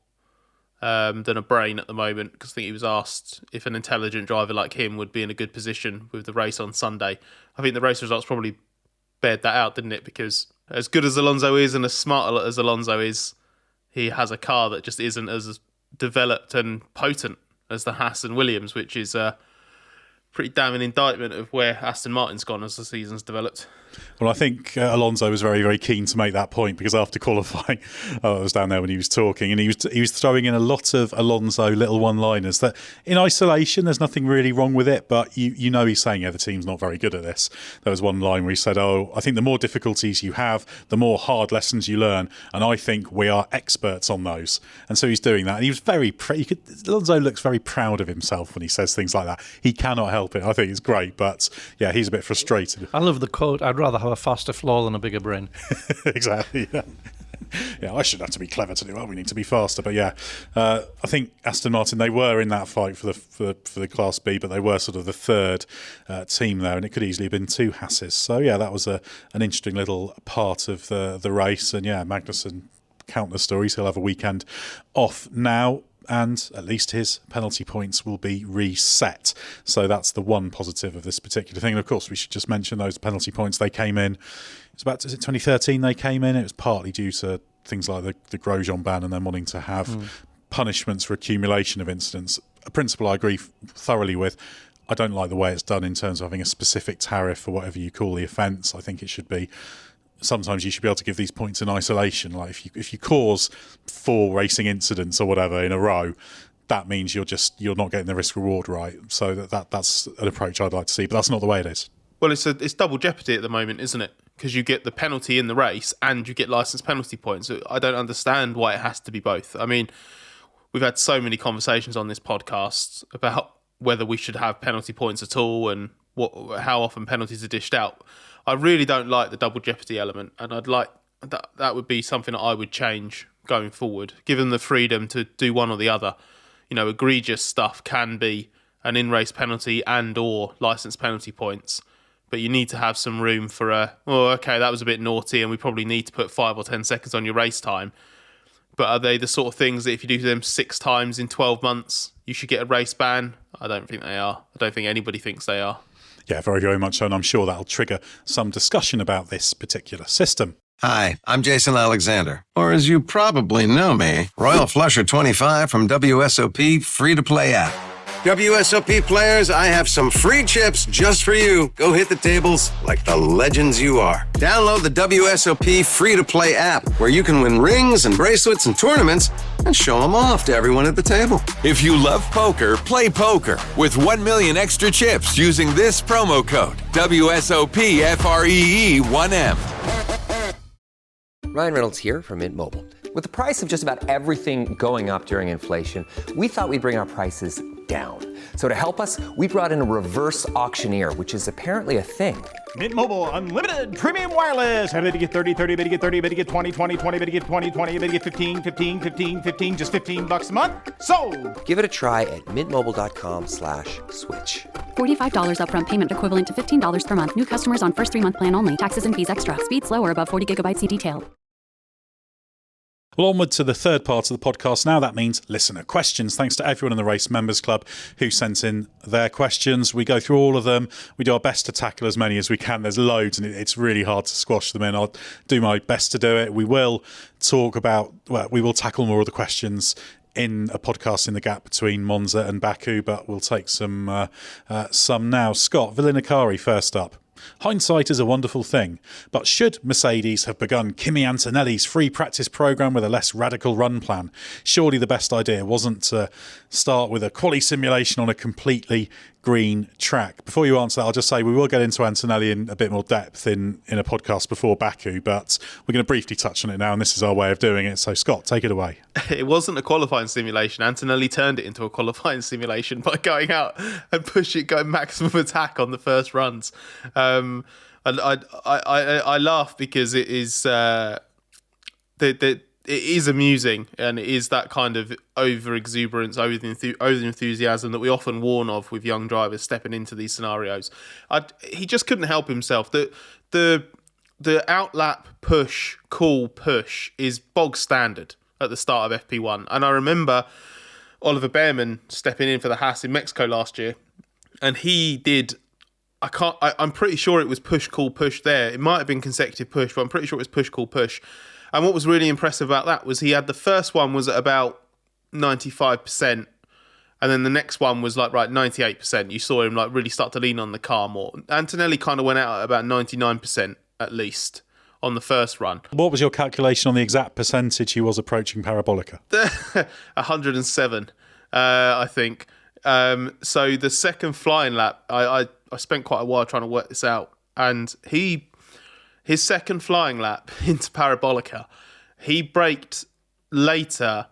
than a brain at the moment, because I think he was asked if an intelligent driver like him would be in a good position with the race on Sunday. I think the race results probably bared that out, didn't it? Because as good as Alonso is and as smart as Alonso is, he has a car that just isn't as developed and potent as the Haas and Williams, which is a pretty damning indictment of where Aston Martin's gone as the season's developed. Well, I think Alonso was very, very keen to make that point, because after qualifying, I was down there when he was talking, and he was throwing in a lot of Alonso little one-liners that, in isolation, there's nothing really wrong with it, but you know he's saying, yeah, the team's not very good at this. There was one line where he said, I think the more difficulties you have, the more hard lessons you learn, and I think we are experts on those. And so he's doing that, and he was very Alonso looks very proud of himself when he says things like that. He cannot help it. I think it's great, but yeah, he's a bit frustrated. I love the quote, I'd rather have a faster floor than a bigger brain. Exactly, yeah. Yeah, I shouldn't have to be clever to do it. We need to be faster. But yeah, I think Aston Martin, they were in that fight for the Class B, but they were sort of the third team there, and it could easily have been 2 Hasses. So yeah, that was an interesting little part of the race. And yeah, Magnussen, countless stories. He'll have a weekend off now, and at least his penalty points will be reset. So that's the one positive of this particular thing. And of course, we should just mention those penalty points. They came in, is it 2013 they came in? It was partly due to things like the Grosjean ban and them wanting to have punishments for accumulation of incidents. A principle I agree thoroughly with. I don't like the way it's done in terms of having a specific tariff for whatever you call the offence. I think it should be, sometimes you should be able to give these points in isolation. Like if you cause 4 racing incidents or whatever in a row, that means you're not getting the risk reward right. So that's an approach I'd like to see, but that's not the way it is. Well, it's double jeopardy at the moment, isn't it? because you get the penalty in the race and you get licence penalty points. I don't understand why it has to be both. I mean, we've had so many conversations on this podcast about whether we should have penalty points at all and how often penalties are dished out. I really don't like the double jeopardy element, and I'd like that would be something that I would change going forward. Given the freedom to do one or the other, egregious stuff can be an in-race penalty and or licence penalty points, but you need to have some room for that was a bit naughty and we probably need to put 5 or 10 seconds on your race time. But are they the sort of things that if you do them 6 times in 12 months, you should get a race ban? I don't think they are. I don't think anybody thinks they are. Yeah, very, very much so, and I'm sure that'll trigger some discussion about this particular system. Hi, I'm Jason Alexander, or as you probably know me, Royal Flusher 25 from WSOP Free-to-Play app. WSOP players, I have some free chips just for you. Go hit the tables like the legends you are. Download the WSOP Free-to-Play app, where you can win rings and bracelets and tournaments and show them off to everyone at the table. If you love poker, play poker with 1 million extra chips using this promo code, WSOPFREE1M. Ryan Reynolds here from Mint Mobile. With the price of just about everything going up during inflation, we thought we'd bring our prices down. So to help us, we brought in a reverse auctioneer, which is apparently a thing. Mint Mobile Unlimited Premium Wireless. How to get 30, 30, bit to get 30, bit to get 20, 20, 20, bit to get 20, 20, bit to get 15, 15, 15, 15, just $15 a month? Sold! Give it a try at mintmobile.com/switch. $45 upfront payment equivalent to $15 per month. New customers on first 3-month plan only. Taxes and fees extra. Speed slower above 40 gigabytes. See detail. Well, onward to the third part of the podcast now. That means listener questions. Thanks to everyone in the Race Members Club who sent in their questions. We go through all of them. We do our best to tackle as many as we can. There's loads and it's really hard to squash them in. I'll do my best to do it. We will we will tackle more of the questions in a podcast in the gap between Monza and Baku, but we'll take some now. Scott Villinacari first up. Hindsight is a wonderful thing, but should Mercedes have begun Kimi Antonelli's free practice programme with a less radical run plan? Surely the best idea wasn't to start with a quali simulation on a completely green track. Before you answer that, I'll just say we will get into Antonelli in a bit more depth in a podcast before Baku, but we're going to briefly touch on it now, and this is our way of doing it. So, Scott, take it away. It wasn't a qualifying simulation. Antonelli turned it into a qualifying simulation by going out and going maximum attack on the first runs. And I laugh because it is it is amusing, and it is that kind of over-exuberance, over-enthusiasm that we often warn of with young drivers stepping into these scenarios. He just couldn't help himself. The outlap push, cool push is bog standard at the start of FP1. And I remember Oliver Behrman stepping in for the Haas in Mexico last year, and he did... I'm pretty sure it was push, cool, push there. It might have been consecutive push, but I'm pretty sure it was push, cool, push. And what was really impressive about that was he had the first one was at about 95%, and then the next one was 98%. You saw him really start to lean on the car more. Antonelli kind of went out at about 99% at least on the first run. What was your calculation on the exact percentage he was approaching Parabolica? 107, I think. So the second flying lap, I spent quite a while trying to work this out, and his second flying lap into Parabolica, he braked later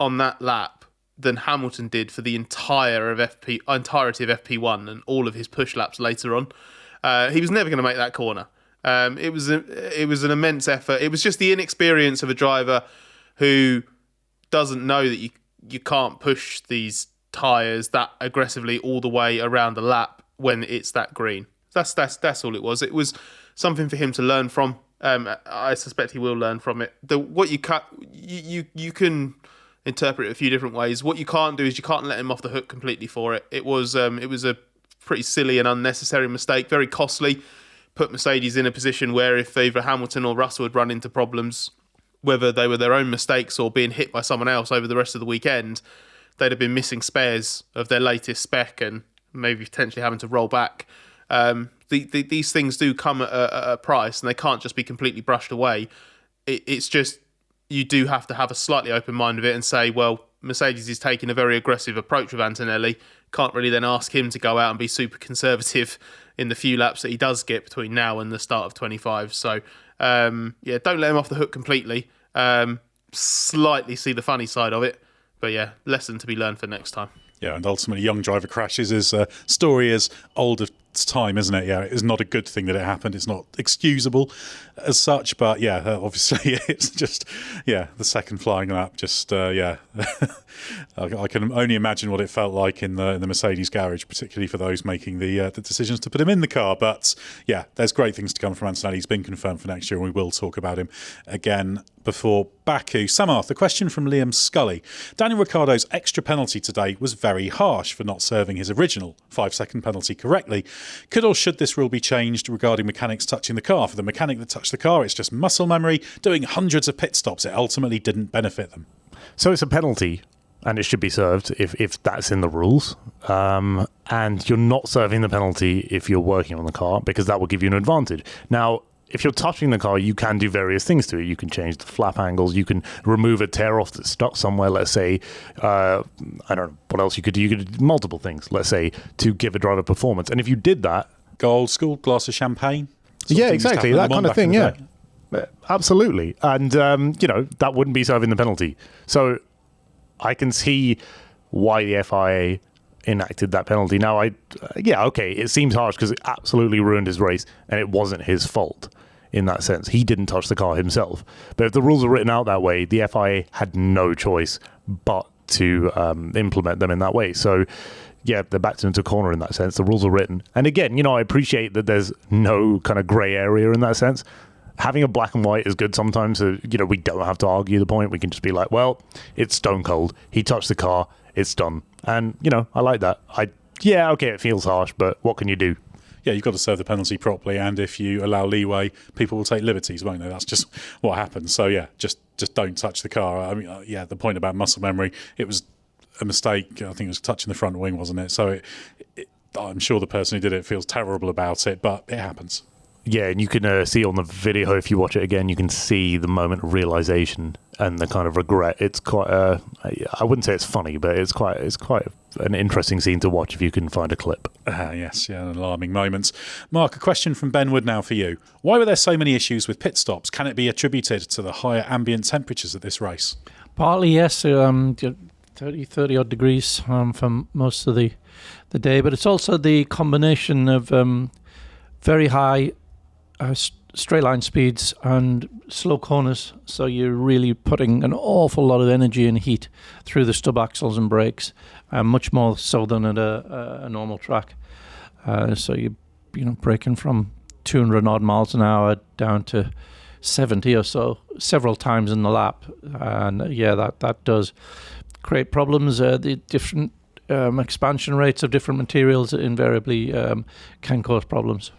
on that lap than Hamilton did for the entirety of FP1 and all of his push laps later on. He was never going to make that corner. It was an immense effort. It was just the inexperience of a driver who doesn't know that you can't push these tyres that aggressively all the way around the lap when it's that green. That's all it was. It was something for him to learn from. I suspect he will learn from it. What you can interpret it a few different ways. What you can't do is you can't let him off the hook completely for it. It was a pretty silly and unnecessary mistake, very costly. Put Mercedes in a position where if either Hamilton or Russell had run into problems, whether they were their own mistakes or being hit by someone else over the rest of the weekend, they'd have been missing spares of their latest spec and maybe potentially having to roll back. These things do come at a price, and they can't just be completely brushed away. It's just you do have to have a slightly open mind of it and say, well, Mercedes is taking a very aggressive approach with Antonelli. Can't really then ask him to go out and be super conservative in the few laps that he does get between now and the start of 25. So, don't let him off the hook completely. Slightly see the funny side of it. But yeah, lesson to be learned for next time. Yeah, and ultimately young driver crashes is a story as old as time, isn't it? Yeah, it's not a good thing that it happened. It's not excusable as such, but yeah, obviously it's just, the second flying lap, just, I can only imagine what it felt like in the Mercedes garage, particularly for those making the decisions to put him in the car. But yeah, there's great things to come from Antonelli. He's been confirmed for next year, and we will talk about him again before Baku. Samarth, the question from Liam Scully. Daniel Ricciardo's extra penalty today was very harsh for not serving his original 5-second penalty correctly. Could or should this rule be changed regarding mechanics touching the car? For the mechanic that touched the car, it's just muscle memory. Doing hundreds of pit stops, it ultimately didn't benefit them. So it's a penalty, and it should be served if that's in the rules. And you're not serving the penalty if you're working on the car, because that will give you an advantage. Now, if you're touching the car, you can do various things to it. You can change the flap angles. You can remove a tear off that's stuck somewhere. Let's say, I don't know what else you could do. You could do multiple things, let's say, to give a driver performance. And if you did that... Go old school, glass of champagne. Yeah, exactly. That kind of thing, yeah. Absolutely. And, that wouldn't be serving the penalty. So I can see why the FIA enacted that penalty. Now, it seems harsh because it absolutely ruined his race, and it wasn't his fault in that sense. He didn't touch the car himself. But if the rules are written out that way, the FIA had no choice but to implement them in that way. So, yeah, they're backed into a corner in that sense. The rules are written. And again, I appreciate that there's no kind of grey area in that sense. Having a black and white is good sometimes. So, we don't have to argue the point. We can just be like, well, it's stone cold. He touched the car. It's done. And, I like that. It feels harsh, but what can you do? Yeah, you've got to serve the penalty properly, and if you allow leeway, people will take liberties, won't they? That's just what happens. So, yeah, just don't touch the car. I mean, the point about muscle memory, it was a mistake. I think it was touching the front wing, wasn't it? So I'm sure the person who did it feels terrible about it, but it happens. Yeah, and you can see on the video, if you watch it again, you can see the moment of realization and the kind of regret. It's quite, I wouldn't say it's funny, but it's quite an interesting scene to watch if you can find a clip. Yes, alarming moments. Mark, a question from Ben Wood now for you. Why were there so many issues with pit stops? Can it be attributed to the higher ambient temperatures at this race? Partly, yes. 30 odd degrees for most of the day, but it's also the combination of very high straight line speeds and slow corners, so you're really putting an awful lot of energy and heat through the stub axles and brakes, much more so than at a normal track. So you're braking from 200 odd miles an hour down to 70 or so several times in the lap, and that does create problems. The different expansion rates of different materials invariably can cause problems.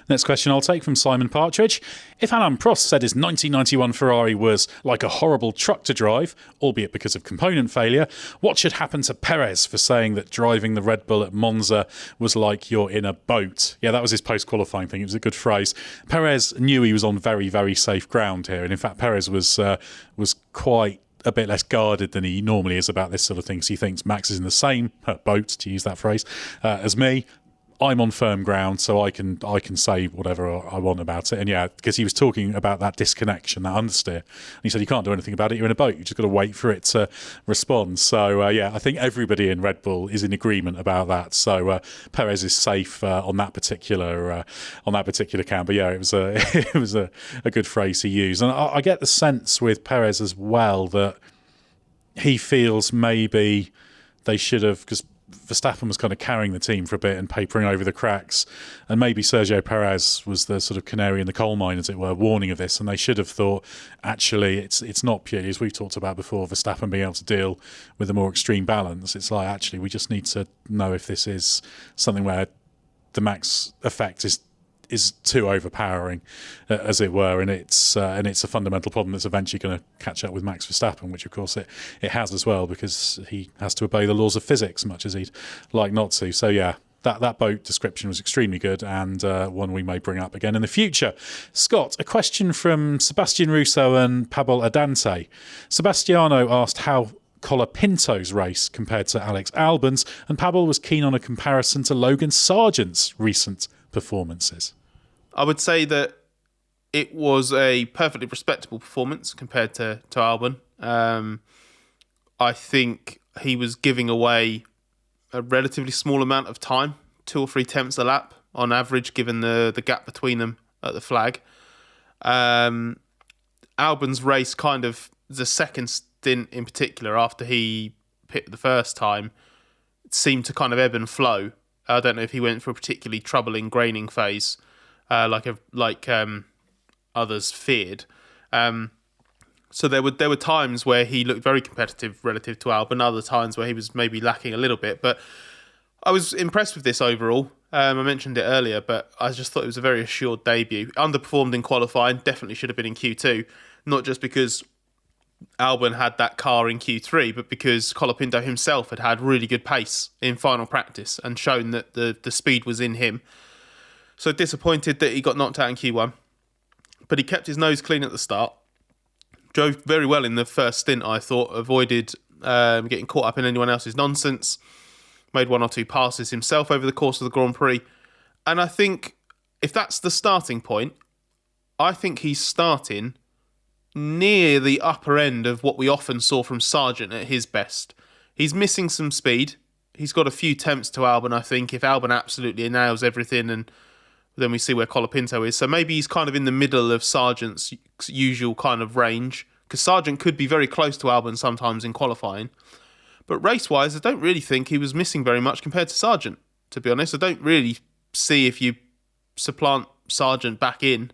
Next question I'll take from Simon Partridge. If Alain Prost said his 1991 Ferrari was like a horrible truck to drive, albeit because of component failure, what should happen to Perez for saying that driving the Red Bull at Monza was like you're in a boat? Yeah, that was his post-qualifying thing. It was a good phrase. Perez knew he was on very, very safe ground here. And in fact, Perez was quite a bit less guarded than he normally is about this sort of thing. So he thinks Max is in the same boat, to use that phrase, as me. I'm on firm ground, so I can say whatever I want about it. And yeah, because he was talking about that disconnection, that understeer. And he said, you can't do anything about it. You're in a boat. You just got to wait for it to respond. So I think everybody in Red Bull is in agreement about that. So Perez is safe on that particular count. But yeah, it was a good phrase to use. And I get the sense with Perez as well that he feels maybe they should have, because Verstappen was kind of carrying the team for a bit and papering over the cracks, and maybe Sergio Perez was the sort of canary in the coal mine, as it were, warning of this, and they should have thought, actually, it's not purely, as we've talked about before, Verstappen being able to deal with a more extreme balance. It's like, actually, we just need to know if this is something where the Max effect is too overpowering, as it were, and it's a fundamental problem that's eventually going to catch up with Max Verstappen, which of course it has as well, because he has to obey the laws of physics much as he'd like not to. So yeah, that boat description was extremely good, and one we may bring up again in the future. Scott, a question from Sebastian Russo and Pablo Adante. Sebastiano asked how Colapinto's race compared to Alex Albon's, and Pavel was keen on a comparison to Logan Sargent's recent performances. I would say that it was a perfectly respectable performance compared to Albon. I think he was giving away a relatively small amount of time, 2 or 3 tenths a lap on average, given the gap between them at the flag. Albon's race, kind of the second stint in particular, after he pitted the first time, seemed to kind of ebb and flow. I don't know if he went through a particularly troubling graining phase, like others feared. So there were times where he looked very competitive relative to Albon, other times where he was maybe lacking a little bit. But I was impressed with this overall. I mentioned it earlier, but I just thought it was a very assured debut. Underperformed in qualifying, definitely should have been in Q2. Not just because Albon had that car in Q3, but because Colapinto himself had really good pace in final practice and shown that the speed was in him. So disappointed that he got knocked out in Q1. But he kept his nose clean at the start. Drove very well in the first stint, I thought. Avoided getting caught up in anyone else's nonsense. Made 1 or 2 passes himself over the course of the Grand Prix. And I think if that's the starting point, I think he's starting near the upper end of what we often saw from Sargent at his best. He's missing some speed. He's got a few temps to Albon, I think. If Albon absolutely nails everything, and then we see where Colapinto is. So maybe he's kind of in the middle of Sargent's usual kind of range, because Sargent could be very close to Albon sometimes in qualifying. But race-wise, I don't really think he was missing very much compared to Sargent, to be honest. I don't really see, if you supplant Sargent back in,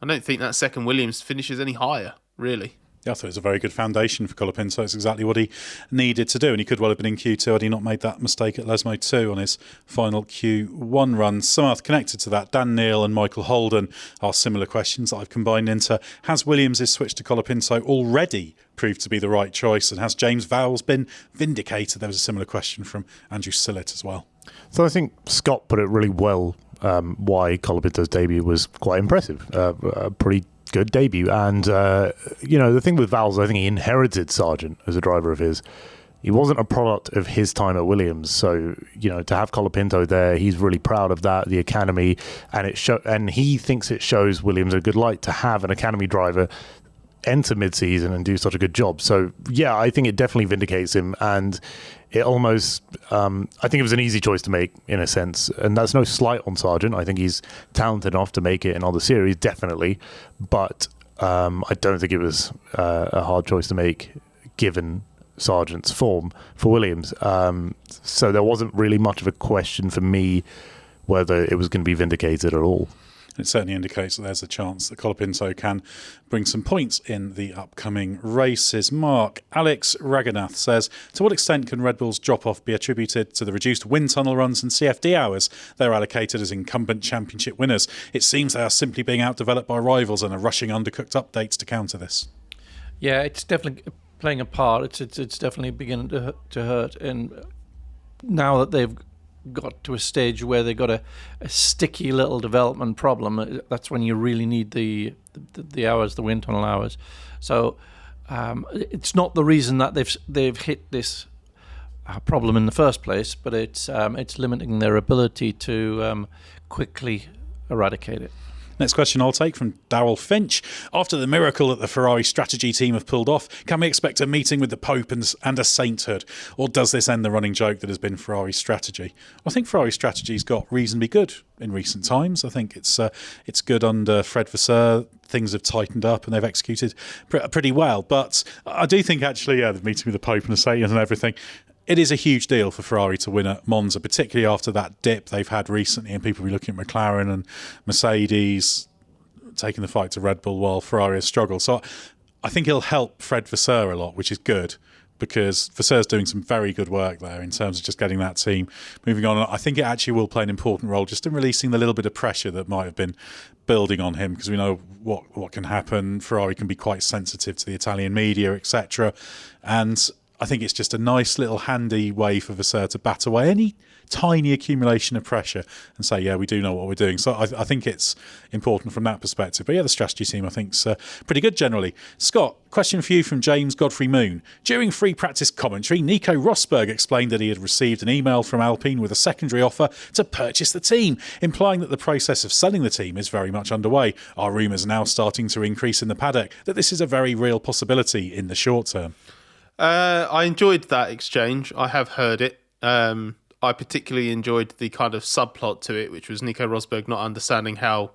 I don't think that second Williams finishes any higher, really. Yeah, I thought it was a very good foundation for Colapinto. It's exactly what he needed to do, and he could well have been in Q2 had he not made that mistake at Lesmo 2 on his final Q1 run. Samarth, connected to that, Dan Neal and Michael Holden are similar questions that I've combined into: has Williams' switch to Colapinto already proved to be the right choice, and has James Vowles been vindicated? There was a similar question from Andrew Sillett as well. So I think Scott put it really well, why Colapinto's debut was quite impressive. A pretty good debut. And, the thing with Vowles, I think he inherited Sargent as a driver of his. He wasn't a product of his time at Williams. So, to have Colapinto there, he's really proud of that, the academy. And he thinks it shows Williams a good light to have an academy driver enter mid-season and do such a good job. So, yeah, I think it definitely vindicates him. And it almost, I think it was an easy choice to make, in a sense. And that's no slight on Sargent. I think he's talented enough to make it in other series, definitely. But I don't think it was a hard choice to make, given Sargent's form for Williams. So there wasn't really much of a question for me whether it was going to be vindicated at all. It certainly indicates that there's a chance that Colapinto can bring some points in the upcoming races. Mark, Alex Raghunath says, to what extent can Red Bull's drop-off be attributed to the reduced wind tunnel runs and CFD hours they're allocated as incumbent championship winners? It seems they are simply being outdeveloped by rivals and are rushing undercooked updates to counter this. Yeah, it's definitely playing a part. It's definitely beginning to hurt. And now that they've got to a stage where they've got a sticky little development problem, that's when you really need the hours, the wind tunnel hours. So it's not the reason that they've hit this problem in the first place, but it's limiting their ability to quickly eradicate it. Next question I'll take from Darryl Finch. After the miracle that the Ferrari strategy team have pulled off, can we expect a meeting with the Pope and a sainthood? Or does this end the running joke that has been Ferrari's strategy? I think Ferrari's strategy's got reasonably good in recent times. I think it's good under Fred Vasseur. Things have tightened up and they've executed pretty well. But I do think actually, the meeting with the Pope and the saint and everything, it is a huge deal for Ferrari to win at Monza, particularly after that dip they've had recently, and people will be looking at McLaren and Mercedes taking the fight to Red Bull while Ferrari has struggled. So I think it'll help Fred Vasseur a lot, which is good, because Vasseur's doing some very good work there in terms of just getting that team moving on. I think it actually will play an important role just in releasing the little bit of pressure that might have been building on him, because we know what can happen. Ferrari can be quite sensitive to the Italian media, etc. And I think it's just a nice little handy way for Vasseur to bat away any tiny accumulation of pressure and say, yeah, we do know what we're doing. So I think it's important from that perspective. But yeah, the strategy team I think's pretty good generally. Scott, question for you from James Godfrey Moon. During free practice commentary, Nico Rosberg explained that he had received an email from Alpine with a secondary offer to purchase the team, implying that the process of selling the team is very much underway. Are rumours now starting to increase in the paddock that this is a very real possibility in the short term? I enjoyed that exchange. I have heard it. I particularly enjoyed the kind of subplot to it, which was Nico Rosberg not understanding how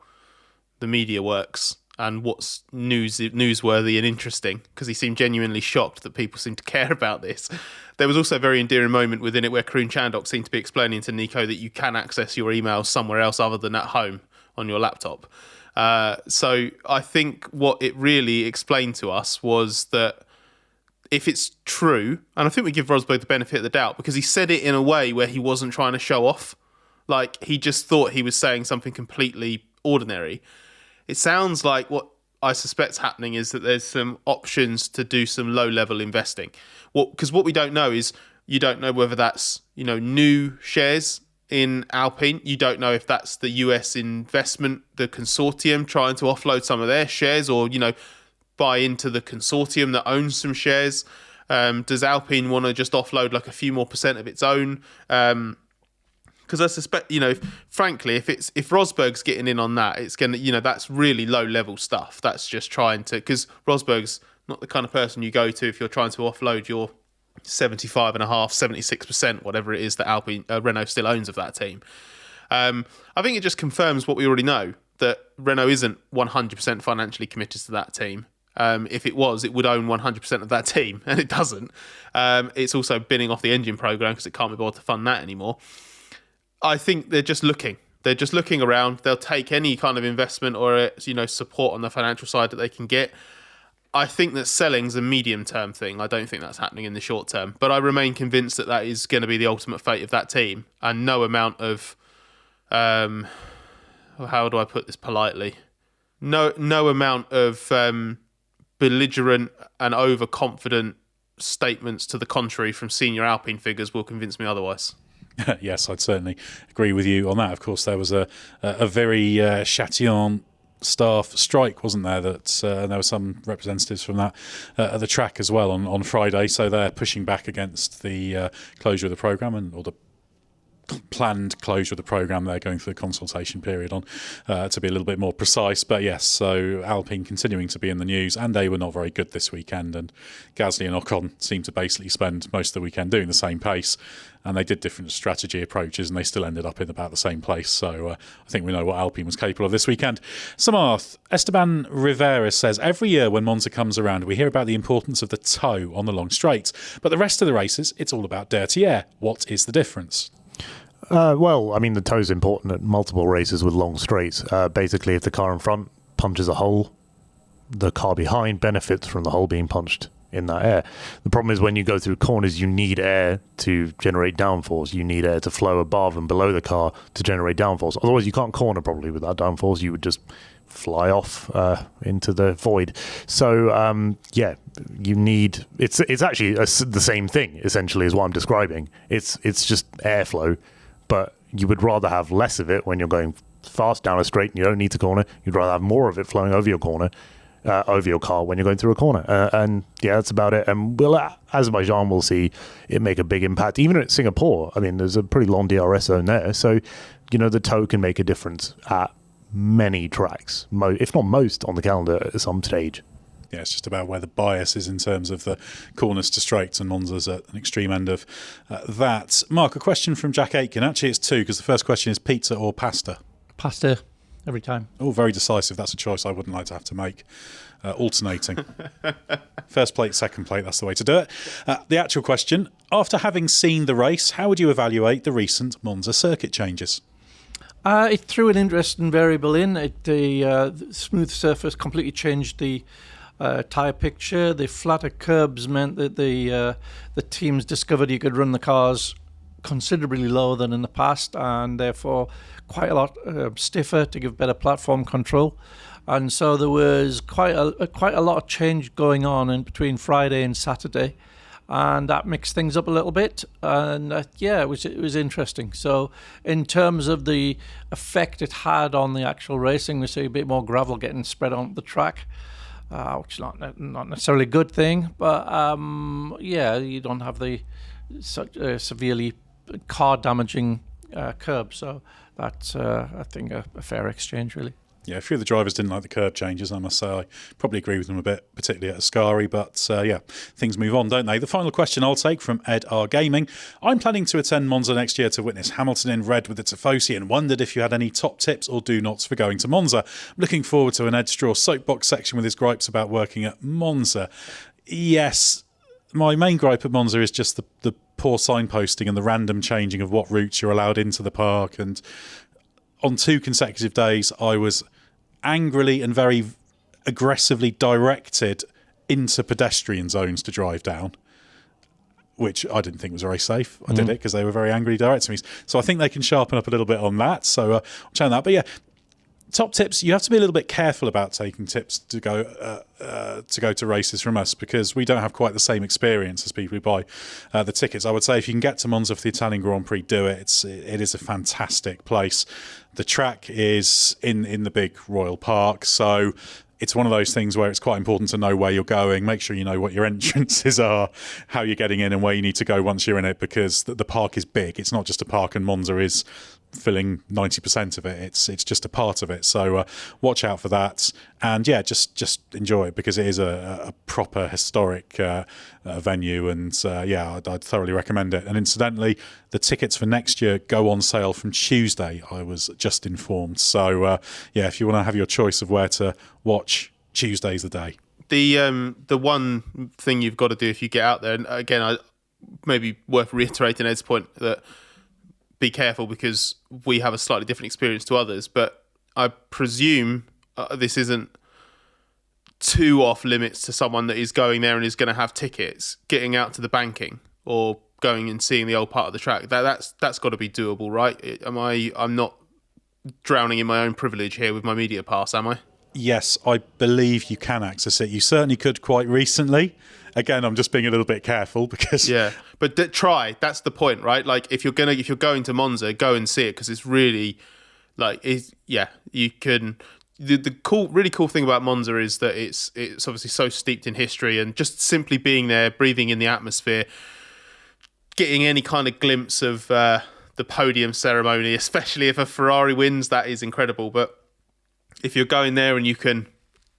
the media works and what's newsworthy and interesting, because he seemed genuinely shocked that people seem to care about this. There was also a very endearing moment within it where Kroon Chandok seemed to be explaining to Nico that you can access your emails somewhere else other than at home on your laptop. So I think what it really explained to us was that if it's true, and I think we give Rosberg the benefit of the doubt because he said it in a way where he wasn't trying to show off. Like, he just thought he was saying something completely ordinary. It sounds like what I suspect's happening is that there's some options to do some low-level investing. Because what we don't know is, you don't know whether that's, new shares in Alpine. You don't know if that's the US investment, the consortium trying to offload some of their shares, or, buy into the consortium that owns some shares. Does Alpine want to just offload like a few more % of its own? Because I suspect, frankly, if Rosberg's getting in on that, it's going to, that's really low level stuff. That's just trying to, because Rosberg's not the kind of person you go to if you're trying to offload your 75.5%, 76%, whatever it is that Alpine, Renault still owns of that team. I think it just confirms what we already know, that Renault isn't 100% financially committed to that team. If it was, it would own 100% of that team, and it doesn't. It's also binning off the engine program because it can't be bothered to fund that anymore. I think they're just looking. They're just looking around. They'll take any kind of investment or support on the financial side that they can get. I think that selling's a medium-term thing. I don't think that's happening in the short term. But I remain convinced that that is going to be the ultimate fate of that team, and no amount of how do I put this politely? No amount of belligerent and overconfident statements to the contrary from senior Alpine figures will convince me otherwise. Yes, I'd certainly agree with you on that. Of course, there was a very Châtillon staff strike, wasn't there? That there were some representatives from that at the track as well on Friday. So they're pushing back against the closure of the programme or the planned closure of the programme they're going through the consultation period on, to be a little bit more precise. But yes, so Alpine continuing to be in the news, and they were not very good this weekend, and Gasly and Ocon seemed to basically spend most of the weekend doing the same pace, and they did different strategy approaches and they still ended up in about the same place. So I think we know what Alpine was capable of this weekend. Samarth, Esteban Rivera says, every year when Monza comes around we hear about the importance of the toe on the long straights, but the rest of the races it's all about dirty air. What is the difference? Well, I mean, the toe's important at multiple races with long straights. Basically, if the car in front punches a hole, the car behind benefits from the hole being punched in that air. The problem is when you go through corners, you need air to generate downforce. You need air to flow above and below the car to generate downforce. Otherwise, you can't corner properly with that downforce. You would just fly off into the void. So, you need... It's actually the same thing, essentially, is what I'm describing. It's just airflow. But you would rather have less of it when you're going fast down a straight and you don't need to corner. You'd rather have more of it flowing over your corner, over your car when you're going through a corner. And yeah, that's about it. And Azerbaijan, we'll see it make a big impact. Even at Singapore, I mean, there's a pretty long DRS zone there. So, the toe can make a difference at many tracks, if not most on the calendar at some stage. Yeah, it's just about where the bias is in terms of the corners to straights, and Monza's at an extreme end of that. Mark, a question from Jack Aitken. Actually, it's two, because the first question is pizza or pasta? Pasta, every time. Oh, very decisive. That's a choice I wouldn't like to have to make. Alternating. First plate, second plate, that's the way to do it. The actual question, after having seen the race, how would you evaluate the recent Monza circuit changes? It threw an interesting variable in. The smooth surface completely changed the tyre picture. The flatter curbs meant that the teams discovered you could run the cars considerably lower than in the past, and therefore quite a lot stiffer to give better platform control. And so there was quite a lot of change going on in between Friday and Saturday. and that mixed things up a little bit. And it was interesting. So in terms of the effect it had on the actual racing, we see a bit more gravel getting spread on the track, which is not necessarily a good thing. But you don't have the such severely car damaging curb. So that's I think a fair exchange, really. Yeah, a few of the drivers didn't like the curb changes, I must say. I probably agree with them a bit, particularly at Ascari, but things move on, don't they? The final question I'll take from Ed R. Gaming. I'm planning to attend Monza next year to witness Hamilton in red with the Tifosi and wondered if you had any top tips or do-nots for going to Monza. I'm looking forward to an Edd Straw soapbox section with his gripes about working at Monza. Yes, my main gripe at Monza is just the poor signposting and the random changing of what routes you're allowed into the park. And on 2 consecutive days, I was angrily and very aggressively directed into pedestrian zones to drive down, which I didn't think was very safe. I did it because they were very angrily directing me. So I think they can sharpen up a little bit on that. So I'll try that. But yeah, top tips, you have to be a little bit careful about taking tips to go to races from us, because we don't have quite the same experience as people who buy the tickets. I would say if you can get to Monza for the Italian Grand Prix, do it. It is a fantastic place. The track is in the big Royal Park, so it's one of those things where it's quite important to know where you're going. Make sure you know what your entrances are, how you're getting in and where you need to go once you're in it, because the park is big. It's not just a park, and Monza is filling 90% of it. It's just a part of it. So watch out for that. And yeah, just enjoy it, because it is a proper historic venue. And I'd thoroughly recommend it. And incidentally, the tickets for next year go on sale from Tuesday, I was just informed. So if you want to have your choice of where to watch, Tuesday's the day. The one thing you've got to do if you get out there, and again, maybe worth reiterating Ed's point, that be careful, because we have a slightly different experience to others, but I presume this isn't too off limits to someone that is going there and is going to have tickets, getting out to the banking or going and seeing the old part of the track. That's got to be doable, right? I'm not drowning in my own privilege here with my media pass, am I? Yes, I believe you can access it. You certainly could quite recently. Again, I'm just being a little bit careful because but try. That's the point, right? Like if you're going to Monza, go and see it, because it's really you can. The really cool thing about Monza is that it's obviously so steeped in history, and just simply being there, breathing in the atmosphere, getting any kind of glimpse of the podium ceremony, especially if a Ferrari wins, that is incredible. But if you're going there and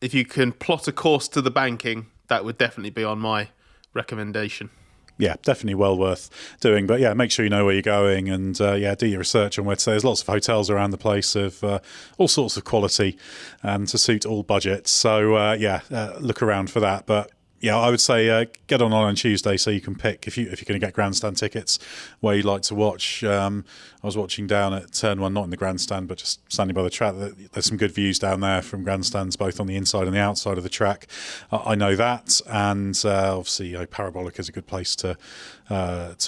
if you can plot a course to the banking, that would definitely be on my recommendation. Yeah, definitely well worth doing. But yeah, make sure you know where you're going, and do your research on where to stay. There's lots of hotels around the place of all sorts of quality and to suit all budgets. So look around for that. But yeah, I would say get on Tuesday so you can pick, if you're going to get grandstand tickets, where you'd like to watch. I was watching down at Turn 1, not in the grandstand, but just standing by the track. There's some good views down there from grandstands, both on the inside and the outside of the track. I know that, and obviously Parabolic is a good place to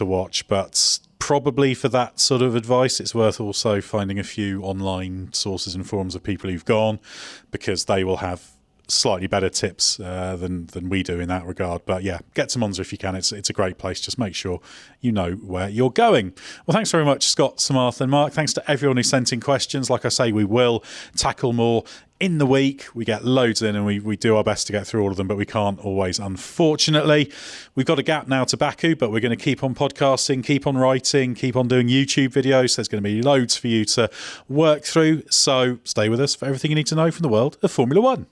watch. But probably for that sort of advice, it's worth also finding a few online sources and forums of people who've gone, because they will have slightly better tips than we do in that regard. But yeah, get to Monza if you can. It's a great place. Just make sure you know where you're going. Well, thanks very much, Scott, Samarth and Mark. Thanks to everyone who sent in questions. Like I say, we will tackle more in the week. We get loads in, and we do our best to get through all of them, but we can't always, unfortunately. We've got a gap now to Baku, but we're going to keep on podcasting, keep on writing, keep on doing YouTube videos. There's going to be loads for you to work through. So stay with us for everything you need to know from the world of Formula One.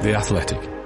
The Athletic.